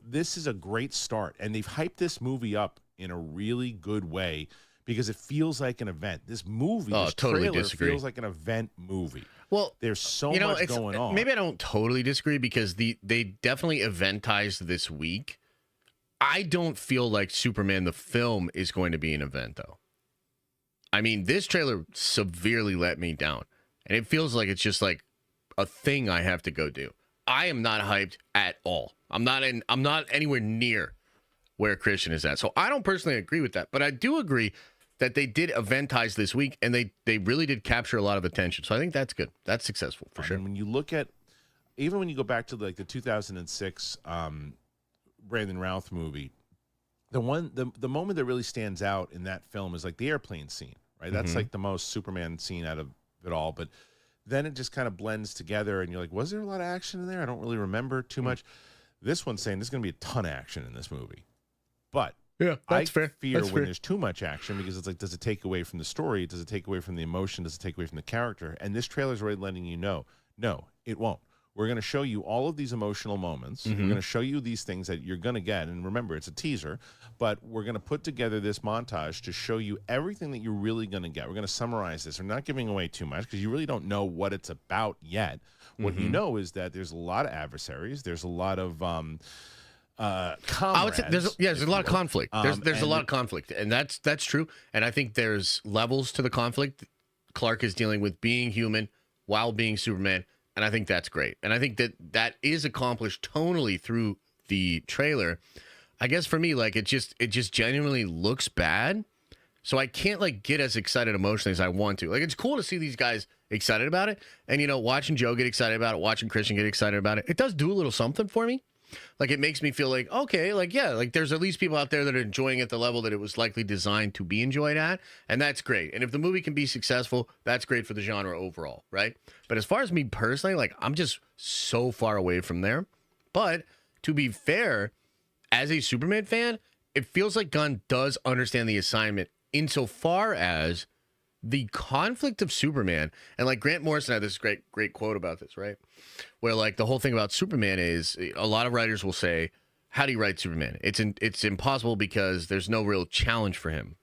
This is a great start, and they've hyped this movie up in a really good way because it feels like an event. This movie, this totally trailer disagree. feels like an event movie. Well, there's so much going on. Maybe I don't totally disagree because they definitely eventized this week. I don't feel like Superman the film is going to be an event, though. I mean, this trailer severely let me down, and it feels like it's just like a thing I have to go do. I am not hyped at all. I'm not anywhere near where Christian is at. So I don't personally agree with that, but I do agree that they did eventize this week and they really did capture a lot of attention. So I think that's good. That's successful for sure. When you look at, even when you go back to like the 2006 Brandon Routh movie, the moment that really stands out in that film is like the airplane scene, right? That's like the most Superman scene out of it all, but then it just kind of blends together and you're like, was there a lot of action in there? I don't really remember too much. This one's saying there's going to be a ton of action in this movie. But yeah, that's fair. Fear when there's too much action because it's like, does it take away from the story? Does it take away from the emotion? Does it take away from the character? And this trailer's already letting you know, no, it won't. We're going to show you all of these emotional moments. We're going to show you these things that you're going to get. And remember, it's a teaser, but we're going to put together this montage to show you everything that you're really going to get. We're going to summarize this. We're not giving away too much because you really don't know what it's about yet. What you know is that there's a lot of adversaries. There's a lot of comrades. I would say there's a lot of conflict. There's a lot of conflict, and that's true. And I think there's levels to the conflict. Clark is dealing with being human while being Superman. And I think that's great. And I think that is accomplished tonally through the trailer. I guess for me, like it just genuinely looks bad. So I can't like get as excited emotionally as I want to. Like it's cool to see these guys excited about it. And you know, watching Joe get excited about it, watching Christian get excited about it, it does do a little something for me. Like it makes me feel like, okay, like, yeah, like there's at least people out there that are enjoying it the level that it was likely designed to be enjoyed at. And that's great. And if the movie can be successful, that's great for the genre overall, right? But as far as me personally, like I'm just so far away from there. But to be fair, as a Superman fan, it feels like Gunn does understand the assignment insofar as the conflict of Superman, and like Grant Morrison had this great quote about this, right? Where like the whole thing about Superman is a lot of writers will say, how do you write Superman? It's impossible because there's no real challenge for him.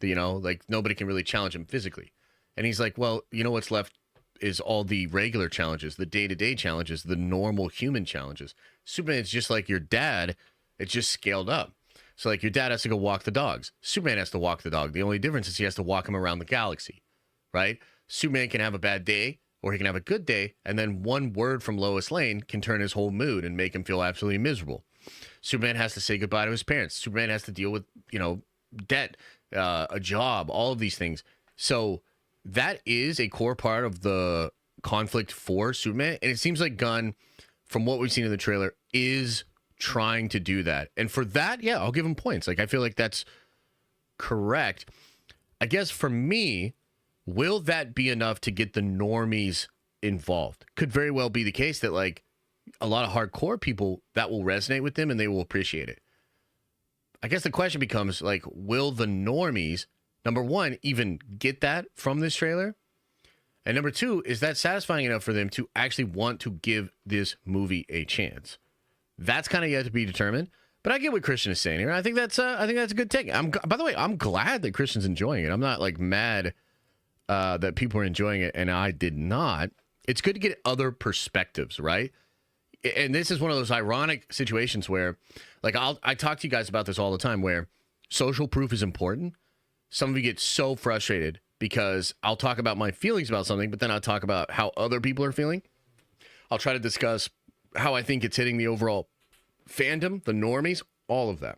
You know, like nobody can really challenge him physically. And he's like, well, you know what's left is all the regular challenges, the day-to-day challenges, the normal human challenges. Superman's just like your dad. It's just scaled up. So, like, your dad has to go walk the dogs. Superman has to walk the dog. The only difference is he has to walk him around the galaxy, right? Superman can have a bad day or he can have a good day, and then one word from Lois Lane can turn his whole mood and make him feel absolutely miserable. Superman has to say goodbye to his parents. Superman has to deal with, you know, debt, a job, all of these things. So that is a core part of the conflict for Superman, and it seems like Gunn, from what we've seen in the trailer, is trying to do that. And for that, yeah, I'll give him points. Like, I feel like that's correct. I guess for me, will that be enough to get the normies involved? Could very well be the case that, like, a lot of hardcore people, that will resonate with them and they will appreciate it. I guess the question becomes, like, will the normies, number one, even get that from this trailer? And number two, is that satisfying enough for them to actually want to give this movie a chance? That's kind of yet to be determined. But I get what Christian is saying here. I think that's a good take. By the way, I'm glad that Christian's enjoying it. I'm not like mad that people are enjoying it and I did not. It's good to get other perspectives, right? And this is one of those ironic situations where, like, I talk to you guys about this all the time, where social proof is important. Some of you get so frustrated because I'll talk about my feelings about something, but then I'll talk about how other people are feeling. I'll try to discuss how I think it's hitting the overall fandom, the normies, all of that.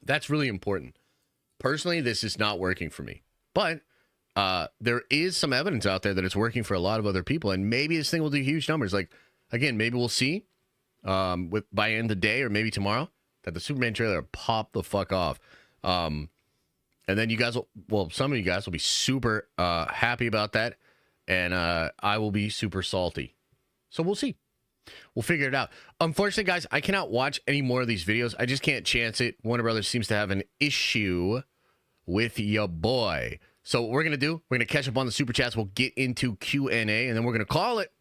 That's really important. Personally, this is not working for me. But there is some evidence out there that it's working for a lot of other people, and maybe this thing will do huge numbers. Like, again, maybe we'll see by end of the day or maybe tomorrow that the Superman trailer pop the fuck off. And then you guys some of you guys will be super happy about that, and I will be super salty. So we'll see. We'll figure it out. Unfortunately, guys, I cannot watch any more of these videos. I just can't chance it. Warner Brothers seems to have an issue with your boy. So what we're going to do, we're going to catch up on the Super Chats. We'll get into Q&A, and then we're going to call it.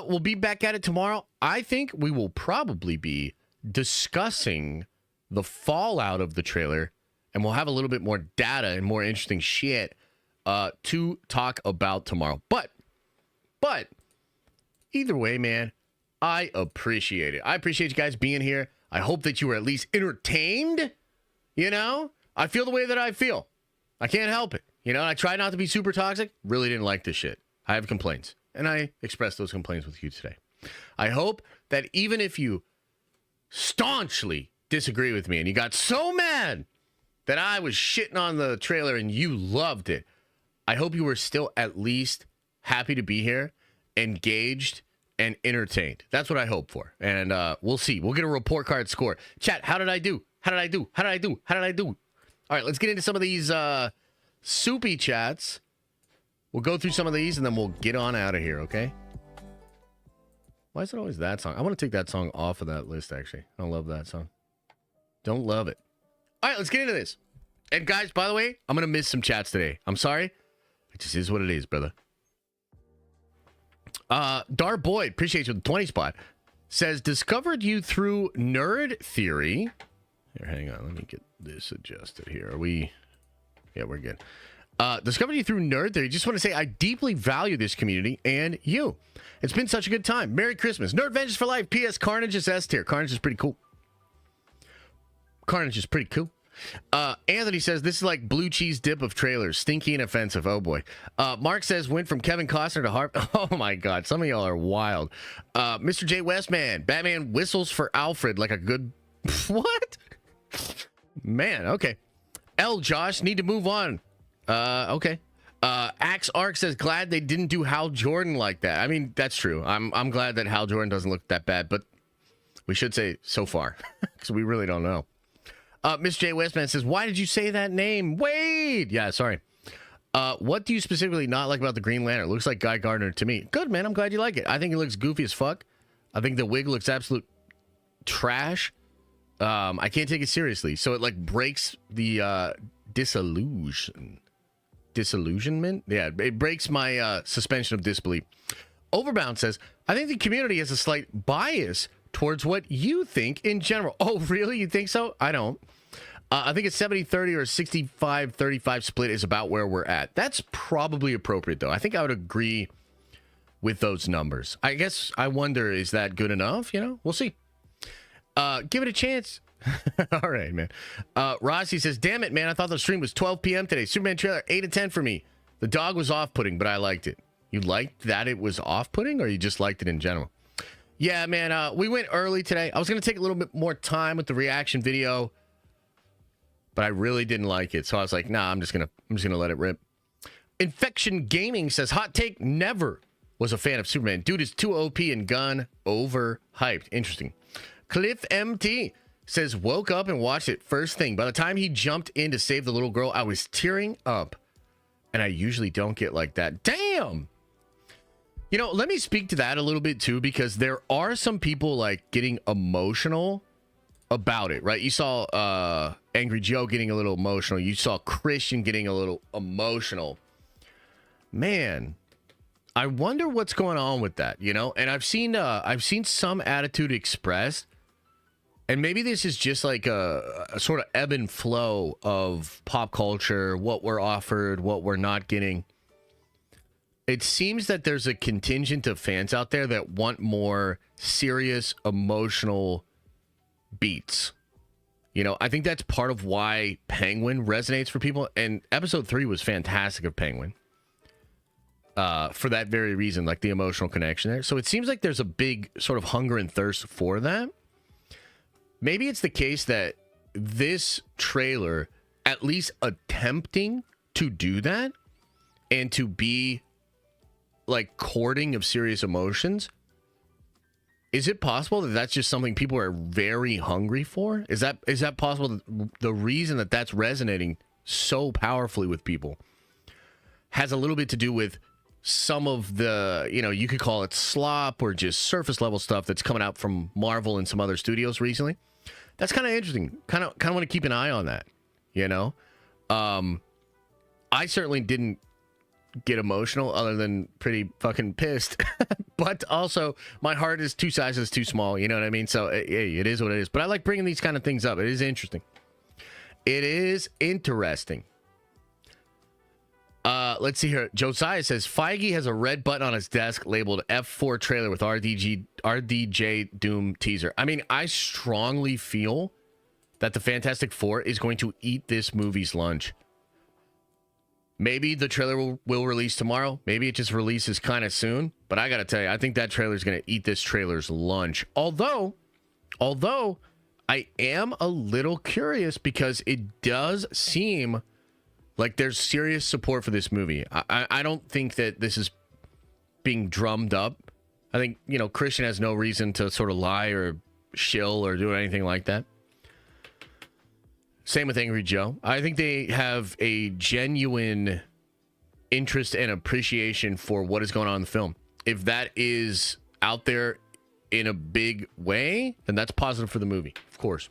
We'll be back at it tomorrow. I think we will probably be discussing the fallout of the trailer, and we'll have a little bit more data and more interesting shit to talk about tomorrow. But either way, man, I appreciate it. I appreciate you guys being here. I hope that you were at least entertained. You know, I feel the way that I feel. I can't help it. You know, I try not to be super toxic. Really didn't like this shit. I have complaints, and I expressed those complaints with you today. I hope that even if you staunchly disagree with me and you got so mad that I was shitting on the trailer and you loved it, I hope you were still at least happy to be here, engaged, and entertained. That's what I hope for. And we'll see. We'll get a report card score. Chat, how did I do? How did I do? How did I do? How did I do? All right, let's get into some of these soupy chats. We'll go through some of these, and then we'll get on out of here, okay? Why is it always that song? I want to take that song off of that list, actually. I don't love that song. Don't love it. All right, let's get into this. And guys, by the way, I'm going to miss some chats today. I'm sorry. It just is what it is, brother. Dar Boyd, appreciate you with the 20 spot, says, discovered you through Nerd Theory. Here, hang on. Let me get this adjusted here. Are we... Yeah, we're good. Discovered you through Nerd Theory. Just want to say I deeply value this community and you. It's been such a good time. Merry Christmas. Nerd Vengeance for life. P.S. Carnage is S tier. Carnage is pretty cool. Carnage is pretty cool. Anthony says, this is like blue cheese dip of trailers. Stinky and offensive. Oh, boy. Mark says, went from Kevin Costner to Harp. Oh, my God. Some of y'all are wild. Mr. J. Westman. Batman whistles for Alfred like a good... What? Man, okay. L. Josh, need to move on. Okay. Axe Arc says, glad they didn't do Hal Jordan like that. I mean, that's true. I'm glad that Hal Jordan doesn't look that bad, but we should say so far, because we really don't know. Miss J. Westman says, why did you say that name? Wade! Yeah, sorry. What do you specifically not like about the Green Lantern? It looks like Guy Gardner to me. Good, man. I'm glad you like it. I think it looks goofy as fuck. I think the wig looks absolute trash. I can't take it seriously. So it like breaks the disillusionment. Yeah, it breaks my suspension of disbelief. Overbound says, I think the community has a slight bias towards what you think in general. Oh, really? You think so? I don't. I think a 70-30 or a 65-35 split is about where we're at. That's probably appropriate, though. I think I would agree with those numbers. I guess I wonder, is that good enough? You know, we'll see. Give it a chance. All right, man. Rossi says, damn it, man. I thought the stream was 12 p.m. today. Superman trailer, 8 of 10 for me. The dog was off-putting, but I liked it. You liked that it was off-putting, or you just liked it in general? Yeah, man. We went early today. I was going to take a little bit more time with the reaction video, but I really didn't like it. So I was like, nah, I'm just gonna let it rip. Infection Gaming says, hot take, never was a fan of Superman. Dude is too OP and gun overhyped. Interesting. Cliff MT says, woke up and watched it first thing. By the time he jumped in to save the little girl, I was tearing up. And I usually don't get like that. Damn! You know, let me speak to that a little bit too, because there are some people like getting emotional about it, right? You saw Angry Joe getting a little emotional. You saw Christian getting a little emotional. man, I wonder what's going on with that, you know? And I've seen some attitude expressed, and maybe this is just like a sort of ebb and flow of pop culture, what we're offered, what we're not getting. It seems that there's a contingent of fans out there that want more serious, emotional beats. You know, I think that's part of why Penguin resonates for people. And episode 3 was fantastic of Penguin. For that very reason, like the emotional connection there. So it seems like there's a big sort of hunger and thirst for that. Maybe it's the case that this trailer, at least attempting to do that and to be like courting of serious emotions, is it possible that that's just something people are very hungry for? Is that possible that the reason that that's resonating so powerfully with people has a little bit to do with some of the, you know, you could call it slop or just surface level stuff that's coming out from Marvel and some other studios recently? That's kind of interesting. Kind of want to keep an eye on that, you know? I certainly didn't get emotional other than pretty fucking pissed. But also, my heart is 2 sizes too small, you know what I mean? So, hey, it is what it is. But I like bringing these kind of things up. It is interesting. It is interesting. Let's see here. Josiah says, Feige has a red button on his desk labeled F4 trailer with RDJ Doom teaser. I mean, I strongly feel that the Fantastic Four is going to eat this movie's lunch. Maybe the trailer will release tomorrow. Maybe it just releases kind of soon. But I got to tell you, I think that trailer is going to eat this trailer's lunch. Although I am a little curious because it does seem like there's serious support for this movie. I don't think that this is being drummed up. I think, you know, Christian has no reason to sort of lie or shill or do anything like that. Same with Angry Joe. I think they have a genuine interest and appreciation for what is going on in the film. If that is out there in a big way, then that's positive for the movie, of course.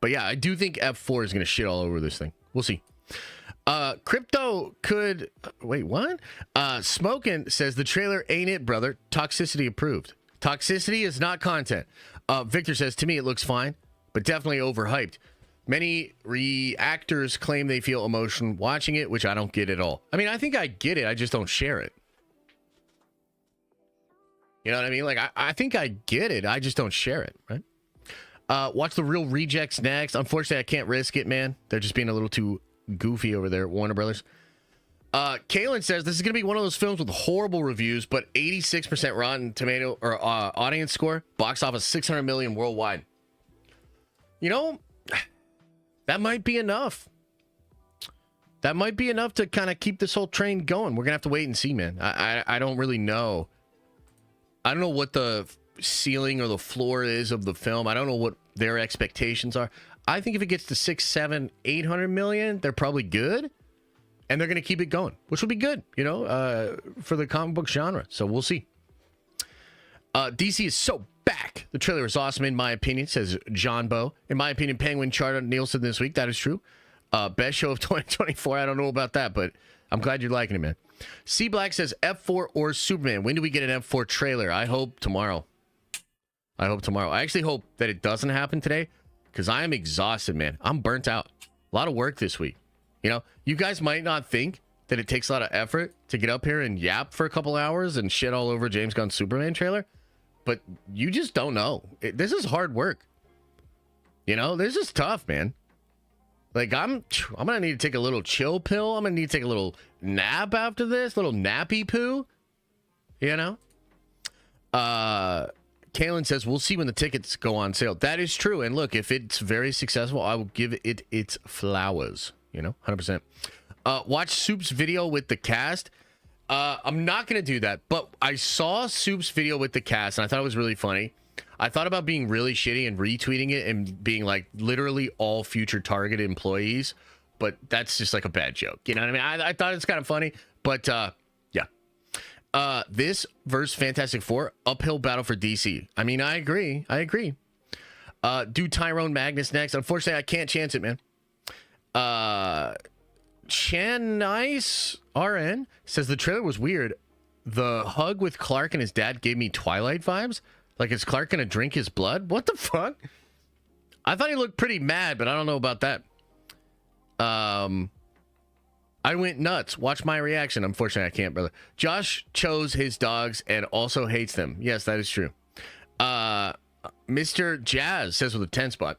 But yeah, I do think F4 is going to shit all over this thing. We'll see. Crypto could... Wait, what? Smokin' says, the trailer ain't it, brother. Toxicity approved. Toxicity is not content. Victor says, to me, it looks fine, but definitely overhyped. Many reactors claim they feel emotion watching it, which I don't get at all. I mean, I think I get it. I just don't share it. You know what I mean? Like, I think I get it. I just don't share it, right? Watch The Real Rejects next. Unfortunately, I can't risk it, man. They're just being a little too goofy over there at Warner Brothers. Kalen says, this is going to be one of those films with horrible reviews, but 86% Rotten Tomato or audience score. Box office 600 million worldwide. You know... that might be enough. That might be enough to kind of keep this whole train going. We're going to have to wait and see, man. I don't really know. I don't know what the ceiling or the floor is of the film. I don't know what their expectations are. I think if it gets to 600, 700, 800 million, they're probably good. And they're going to keep it going, which will be good, you know, for the comic book genre. So we'll see. DC is so back. The trailer is awesome, in my opinion, says John Bow. In my opinion, Penguin charted Nielsen this week. That is true. Best show of 2024. I don't know about that, but I'm glad you're liking it, man. C Black says F4 or Superman. When do we get an F4 trailer? I hope tomorrow. I actually hope that it doesn't happen today because I am exhausted, man. I'm burnt out. A lot of work this week. You know, you guys might not think that it takes a lot of effort to get up here and yap for a couple hours and shit all over James Gunn's Superman trailer. But you just don't know. This is hard work. You know, this is tough, man. Like, I'm going to need to take a little chill pill. I'm going to need to take a little nap after this. Little nappy poo. You know? Kalen says, we'll see when the tickets go on sale. That is true. And look, if it's very successful, I will give it its flowers. You know? 100%. Watch Soup's video with the cast. I'm not going to do that, but I saw Soup's video with the cast, and I thought it was really funny. I thought about being really shitty and retweeting it and being like literally all future Target employees, but that's just like a bad joke. You know what I mean? I thought it's kind of funny, but yeah. This versus Fantastic Four, uphill battle for DC. I mean, I agree. Do Tyrone Magnus next. Unfortunately, I can't chance it, man. Nice RN says the trailer was weird. The hug with Clark and his dad gave me Twilight vibes. Like, is Clark gonna drink his blood? What the fuck? I thought he looked pretty mad, but I don't know about that. I went nuts. Watch my reaction. Unfortunately, I can't, brother. Josh chose his dogs and also hates them. Yes, that is true. Mr. Jazz says with a 10 spot,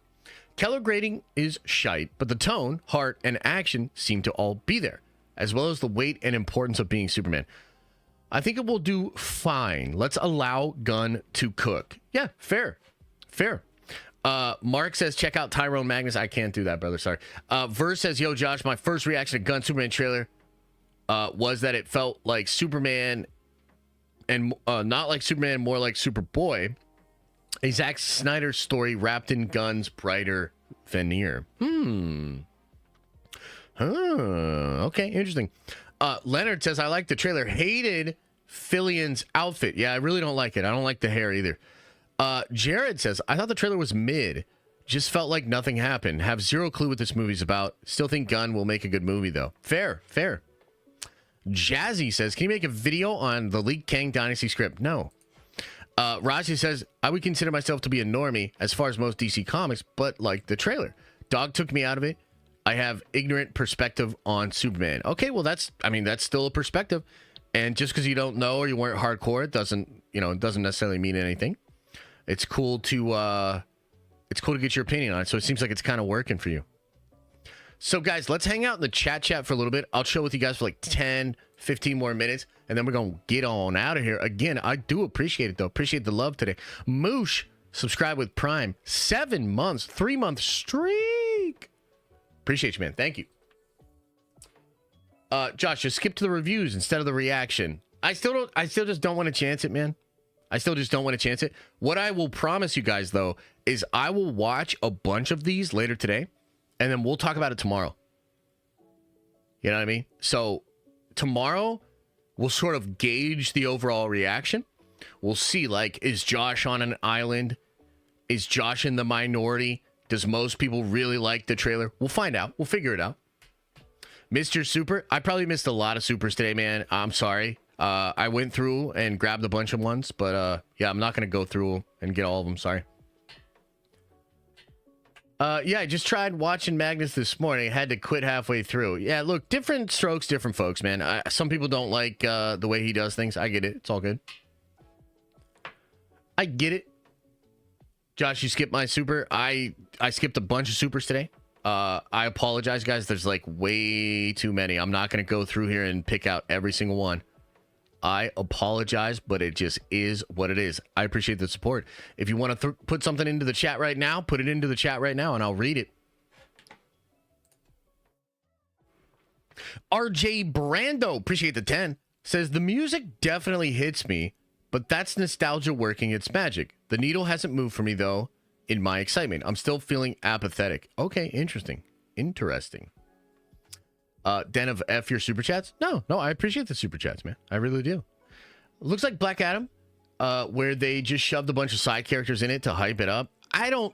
Keller grading is shite, but the tone, heart, and action seem to all be there, as well as the weight and importance of being Superman. I think it will do fine. Let's allow Gunn to cook. Yeah, fair. Mark says, check out Tyrone Magnus. I can't do that, brother. Sorry. Verse says, yo, Josh, my first reaction to Gunn Superman trailer was that it felt like Superman and not like Superman, more like Superboy. A Zack Snyder story wrapped in Gunn's brighter veneer. Okay, interesting. Leonard says, I like the trailer. Hated Fillion's outfit. Yeah, I really don't like it. I don't like the hair either. Jared says, I thought the trailer was mid. Just felt like nothing happened. Have zero clue what this movie's about. Still think Gunn will make a good movie, though. Fair. Jazzy says, can you make a video on the leaked Kang Dynasty script? No. Raji says, I would consider myself to be a normie as far as most DC comics, but like the trailer. Dog took me out of it. I have ignorant perspective on Superman. Okay, well, that's still a perspective. And just because you don't know or you weren't hardcore, it doesn't necessarily mean anything. It's cool to get your opinion on it. So it seems like it's kind of working for you. So guys, let's hang out in the chat for a little bit. I'll chill with you guys for like 10, 15 more minutes, and then we're going to get on out of here. Again, I do appreciate it, though. Appreciate the love today. Moosh, subscribe with Prime. 7 months, 3-month streak. Appreciate you, man. Thank you. Josh, just skip to the reviews instead of the reaction. I still just don't want to chance it, man. I still just don't want to chance it. What I will promise you guys, though, is I will watch a bunch of these later today, and then we'll talk about it tomorrow. You know what I mean? So tomorrow, we'll sort of gauge the overall reaction. We'll see, like, is Josh on an island? Is Josh in the minority? Does most people really like the trailer? We'll find out. We'll figure it out. Mr. Super, I probably missed a lot of supers today, man. I'm sorry. I went through and grabbed a bunch of ones, but yeah, I'm not going to go through and get all of them. Sorry. Yeah, I just tried watching Magnus this morning. I had to quit halfway through. Yeah, look, different strokes, different folks, man. Some people don't like the way he does things. I get it. It's all good. I get it. Josh, you skipped my super. I skipped a bunch of supers today. I apologize, guys. There's like way too many. I'm not going to go through here and pick out every single one. I apologize, but it just is what it is. I appreciate the support. If you want to put something into the chat right now, put it into the chat right now, and I'll read it. RJ Brando, appreciate the 10, says, the music definitely hits me, but that's nostalgia working its magic. The needle hasn't moved for me, though, in my excitement. I'm still feeling apathetic. Okay, interesting. Den of F your super chats? No, I appreciate the super chats, man. I really do. Looks like Black Adam, where they just shoved a bunch of side characters in it to hype it up. I don't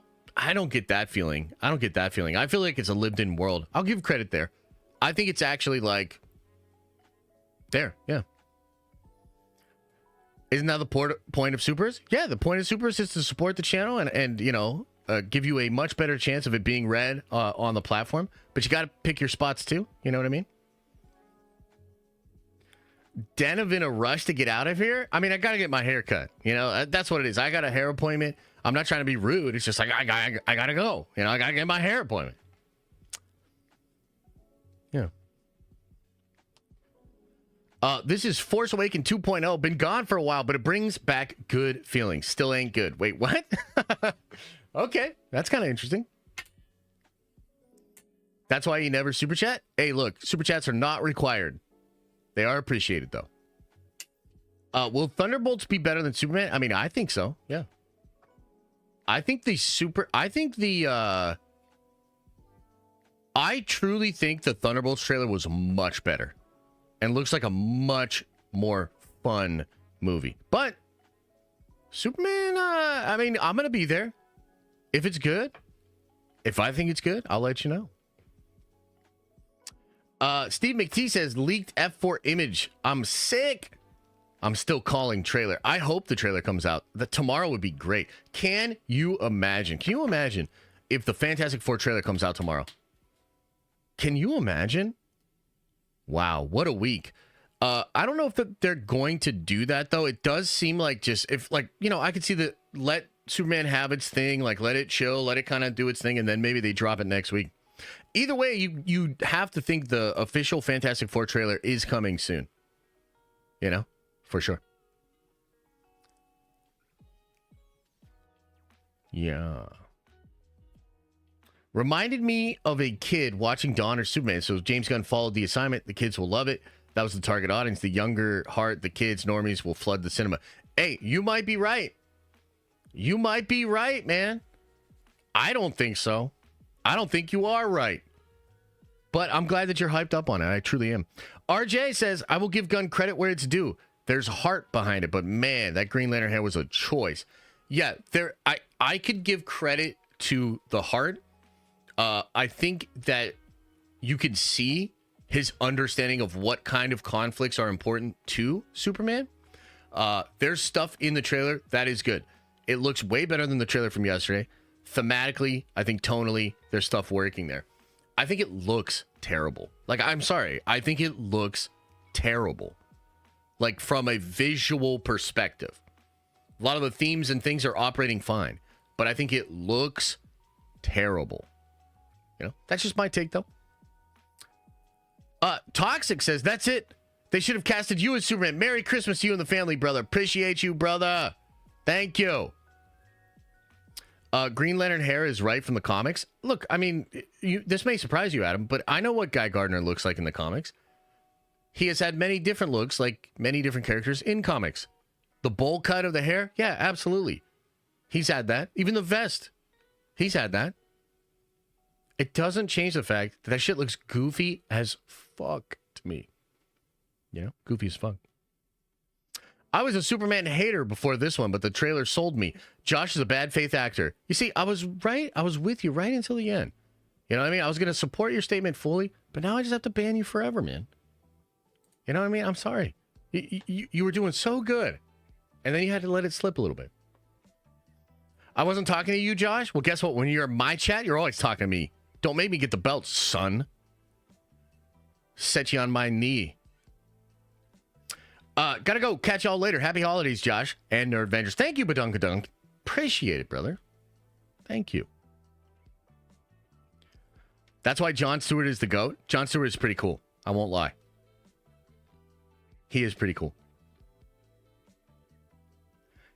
get that feeling. I feel like it's a lived-in world. I'll give credit there. I think it's actually like there, yeah. Isn't that the point of supers? Yeah, the point of supers is to support the channel and you know, give you a much better chance of it being read on the platform. But you got to pick your spots too. You know what I mean? Denim in a rush to get out of here. I mean, I got to get my hair cut. You know, that's what it is. I got a hair appointment. I'm not trying to be rude. It's just like, I got to go. You know, I got to get my hair appointment. Yeah. This is Force Awakens 2.0. Been gone for a while, but it brings back good feelings. Still ain't good. Wait, what? Okay, that's kind of interesting. That's why you never super chat? Hey, look, super chats are not required. They are appreciated, though. Will Thunderbolts be better than Superman? I mean, I think so. Yeah. I truly think the Thunderbolts trailer was much better and looks like a much more fun movie. But Superman, I mean, I'm going to be there. If it's good, if I think it's good, I'll let you know. Steve McT says leaked F4 image. I'm sick. I'm still calling trailer. I hope the trailer comes out. Tomorrow would be great. Can you imagine? Can you imagine if the Fantastic Four trailer comes out tomorrow? Can you imagine? Wow, what a week. I don't know if they're going to do that, though. It does seem like just if, like, you know, I could see let Superman have its thing, like let it chill, let it kind of do its thing, and then maybe they drop it next week. Either way, you have to think the official Fantastic Four trailer is coming soon. You know? For sure. Yeah. Reminded me of a kid watching Dawn or Superman. So James Gunn followed the assignment. The kids will love it. That was the target audience. The younger heart, the kids, normies will flood the cinema. Hey, you might be right. You might be right, man. I don't think so. I don't think you are right. But I'm glad that you're hyped up on it. I truly am. RJ says, I will give Gunn credit where it's due. There's heart behind it, but man, that Green Lantern hair was a choice. Yeah, I could give credit to the heart. I think that you could see his understanding of what kind of conflicts are important to Superman. There's stuff in the trailer that is good. It looks way better than the trailer from yesterday. Thematically, I think tonally, there's stuff working there. I think it looks terrible. Like, I'm sorry. I think it looks terrible. Like, from a visual perspective. A lot of the themes and things are operating fine. But I think it looks terrible. You know, that's just my take, though. Toxic says, that's it. They should have casted you as Superman. Merry Christmas to you and the family, brother. Appreciate you, brother. Thank you. Green Lantern hair is right from the comics. Look, I mean, this may surprise you, Adam, but I know what Guy Gardner looks like in the comics. He has had many different looks, like many different characters in comics. The bowl cut of the hair, yeah, absolutely. He's had that. Even the vest, he's had that. It doesn't change the fact that shit looks goofy as fuck to me. You know, goofy as fuck. I was a Superman hater before this one, but the trailer sold me. Josh is a bad faith actor. You see, I was right. I was with you right until the end. You know what I mean? I was going to support your statement fully, but now I just have to ban you forever, man. You know what I mean? I'm sorry. You were doing so good, and then you had to let it slip a little bit. I wasn't talking to you, Josh. Well, guess what? When you're in my chat, you're always talking to me. Don't make me get the belt, son. Set you on my knee. Gotta go. Catch y'all later. Happy holidays, Josh and Nerd Avengers. Thank you, Badunkadunk. Appreciate it, brother. Thank you. That's why Jon Stewart is the GOAT. Jon Stewart is pretty cool. I won't lie. He is pretty cool.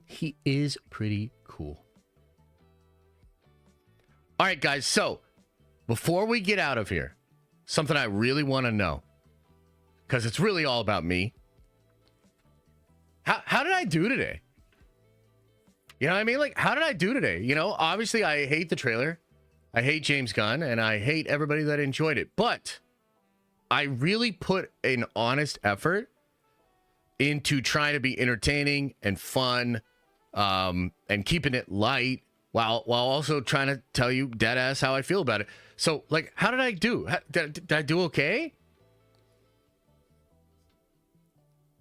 He is pretty cool. All right, guys. So, before we get out of here, something I really want to know, because it's really all about me. How did I do today? You know what I mean? Like, how did I do today? You know, obviously, I hate the trailer. I hate James Gunn, and I hate everybody that enjoyed it. But I really put an honest effort into trying to be entertaining and fun, and keeping it light while also trying to tell you dead ass how I feel about it. So, like, how did I do? Did I do okay?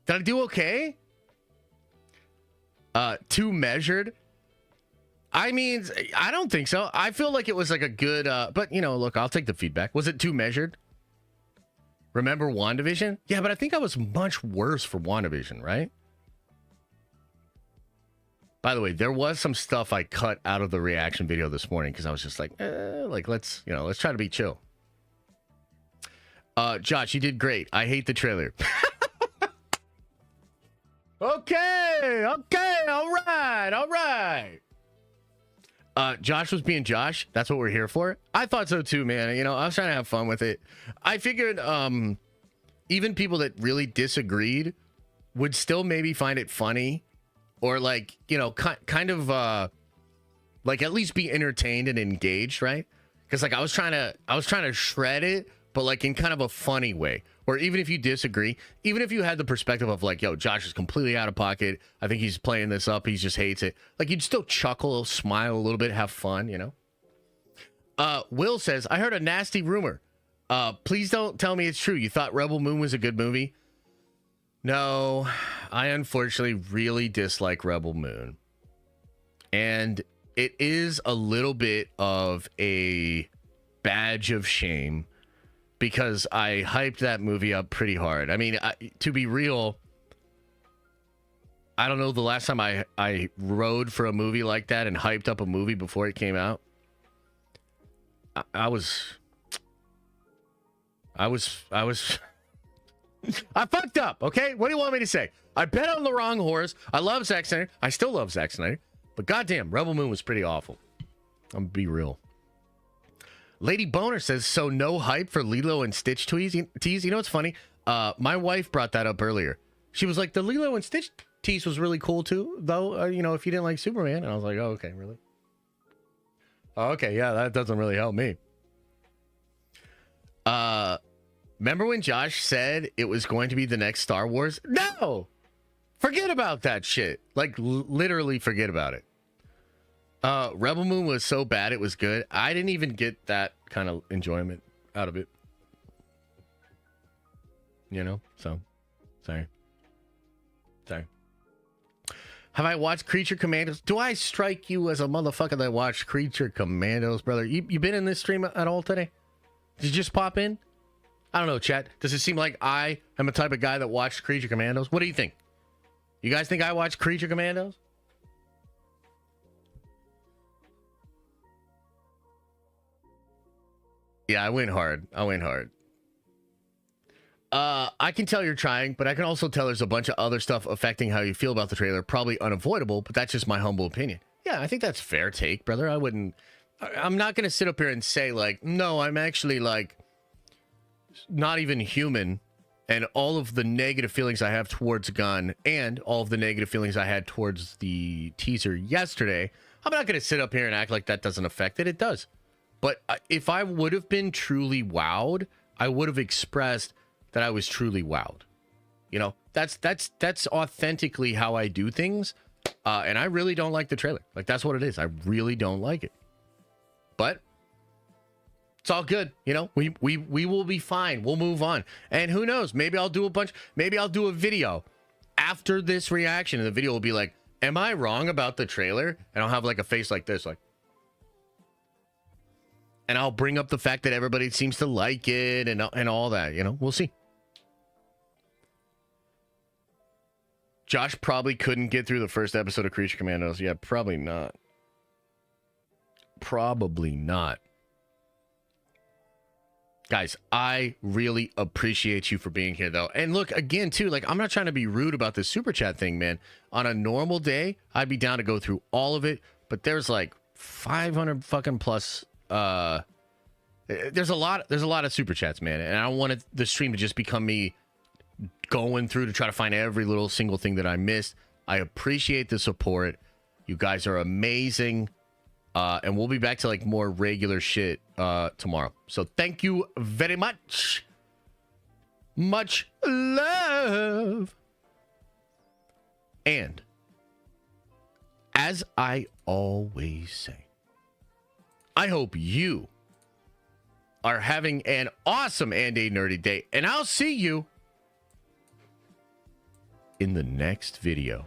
Did I do okay? Too measured? I mean, I don't think so. I feel like it was like a good, but you know, look, I'll take the feedback. Was it too measured? Remember WandaVision? Yeah, but I think I was much worse for WandaVision, right? By the way, there was some stuff I cut out of the reaction video this morning because I was just like, let's try to be chill. Josh, you did great. I hate the trailer. Okay, all right. Josh was being Josh. That's what we're here for. I thought so too, man. You know, I was trying to have fun with it. I figured even people that really disagreed would still maybe find it funny or like, you know, kind of like at least be entertained and engaged, right? Because like I was trying to shred it, but like in kind of a funny way. Or even if you disagree, even if you had the perspective of like, yo, Josh is completely out of pocket. I think he's playing this up. He just hates it. Like you'd still chuckle, smile a little bit, have fun, you know? Will says, I heard a nasty rumor. Please don't tell me it's true. You thought Rebel Moon was a good movie? No, I unfortunately really dislike Rebel Moon. And it is a little bit of a badge of shame because I hyped that movie up pretty hard. I mean, to be real, I don't know the last time I rode for a movie like that and hyped up a movie before it came out. I fucked up, okay? What do you want me to say? I bet on the wrong horse. I love Zack Snyder. I still love Zack Snyder. But goddamn, Rebel Moon was pretty awful. I'm gonna be real. Lady Boner says, so no hype for Lilo and Stitch tease? You know what's funny? My wife brought that up earlier. She was like, the Lilo and Stitch tease was really cool too, though, you know, if you didn't like Superman. And I was like, oh, okay, really? Oh, okay, yeah, that doesn't really help me. Remember when Josh said it was going to be the next Star Wars? No! Forget about that shit. Like, literally forget about it. Rebel Moon was so bad it was good. I didn't even get that kind of enjoyment out of it. You know? So, sorry. Have I watched Creature Commandos? Do I strike you as a motherfucker that watched Creature Commandos, brother? You been in this stream at all today? Did you just pop in? I don't know, chat. Does it seem like I am the type of guy that watched Creature Commandos? What do you think? You guys think I watched Creature Commandos? Yeah, I went hard. I can tell you're trying, but I can also tell there's a bunch of other stuff affecting how you feel about the trailer. Probably unavoidable, but that's just my humble opinion. Yeah, I think that's fair take, brother. I'm not going to sit up here and say, like, no, I'm actually, like, not even human. And all of the negative feelings I have towards Gunn and all of the negative feelings I had towards the teaser yesterday, I'm not going to sit up here and act like that doesn't affect it. It does. But if I would have been truly wowed, I would have expressed that I was truly wowed. You know, that's authentically how I do things. And I really don't like the trailer. Like, that's what it is. I really don't like it. But it's all good. You know, we will be fine. We'll move on. And who knows? Maybe I'll do a video after this reaction. And the video will be like, am I wrong about the trailer? And I'll have like a face like this, like, and I'll bring up the fact that everybody seems to like it and all that, you know, we'll see. Josh probably couldn't get through the first episode of Creature Commandos. Yeah, probably not. Probably not. Guys, I really appreciate you for being here, though. And look, again, too, like, I'm not trying to be rude about this super chat thing, man. On a normal day, I'd be down to go through all of it. But there's like 500 fucking plus. There's a lot of super chats, man. And I don't want the stream to just become me going through to try to find every little single thing that I missed. I appreciate the support. You guys are amazing. And we'll be back to like more regular shit tomorrow. So thank you very much. Much love. And as I always say, I hope you are having an awesome and a nerdy day. And I'll see you in the next video.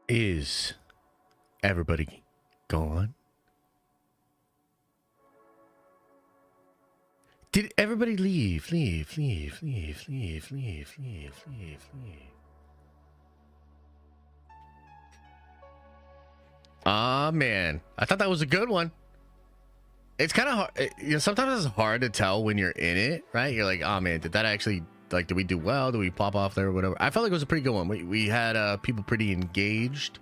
Is everybody gone? Did everybody leave? Leave. Ah, man. I thought that was a good one. It's kind of hard. You know, sometimes it's hard to tell when you're in it, right? You're like, oh, man, did that actually, like, did we do well? Did we pop off there or whatever? I felt like it was a pretty good one. We had people pretty engaged.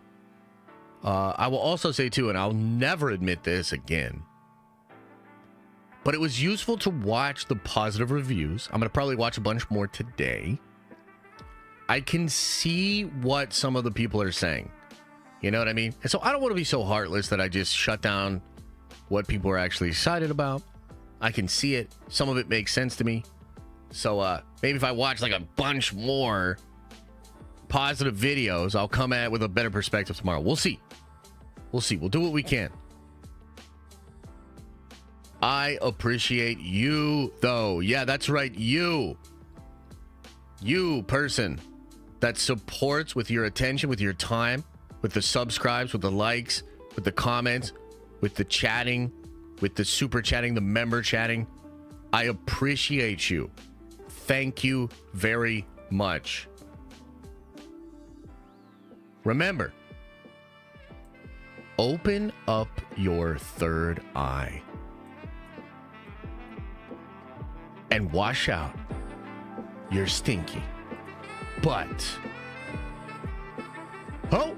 I will also say, too, and I'll never admit this again, but it was useful to watch the positive reviews. I'm going to probably watch a bunch more today. I can see what some of the people are saying. You know what I mean? And so I don't want to be so heartless that I just shut down what people are actually excited about. I can see it. Some of it makes sense to me. So maybe if I watch like a bunch more positive videos, I'll come at it with a better perspective tomorrow. We'll see. We'll see. We'll do what we can. I appreciate you, though. Yeah, that's right. You person that supports with your attention, with your time, with the subscribes, with the likes, with the comments, with the chatting, with the super chatting, the member chatting. I appreciate you. Thank you very much. Remember, open up your third eye and wash out your stinky butt. Oh!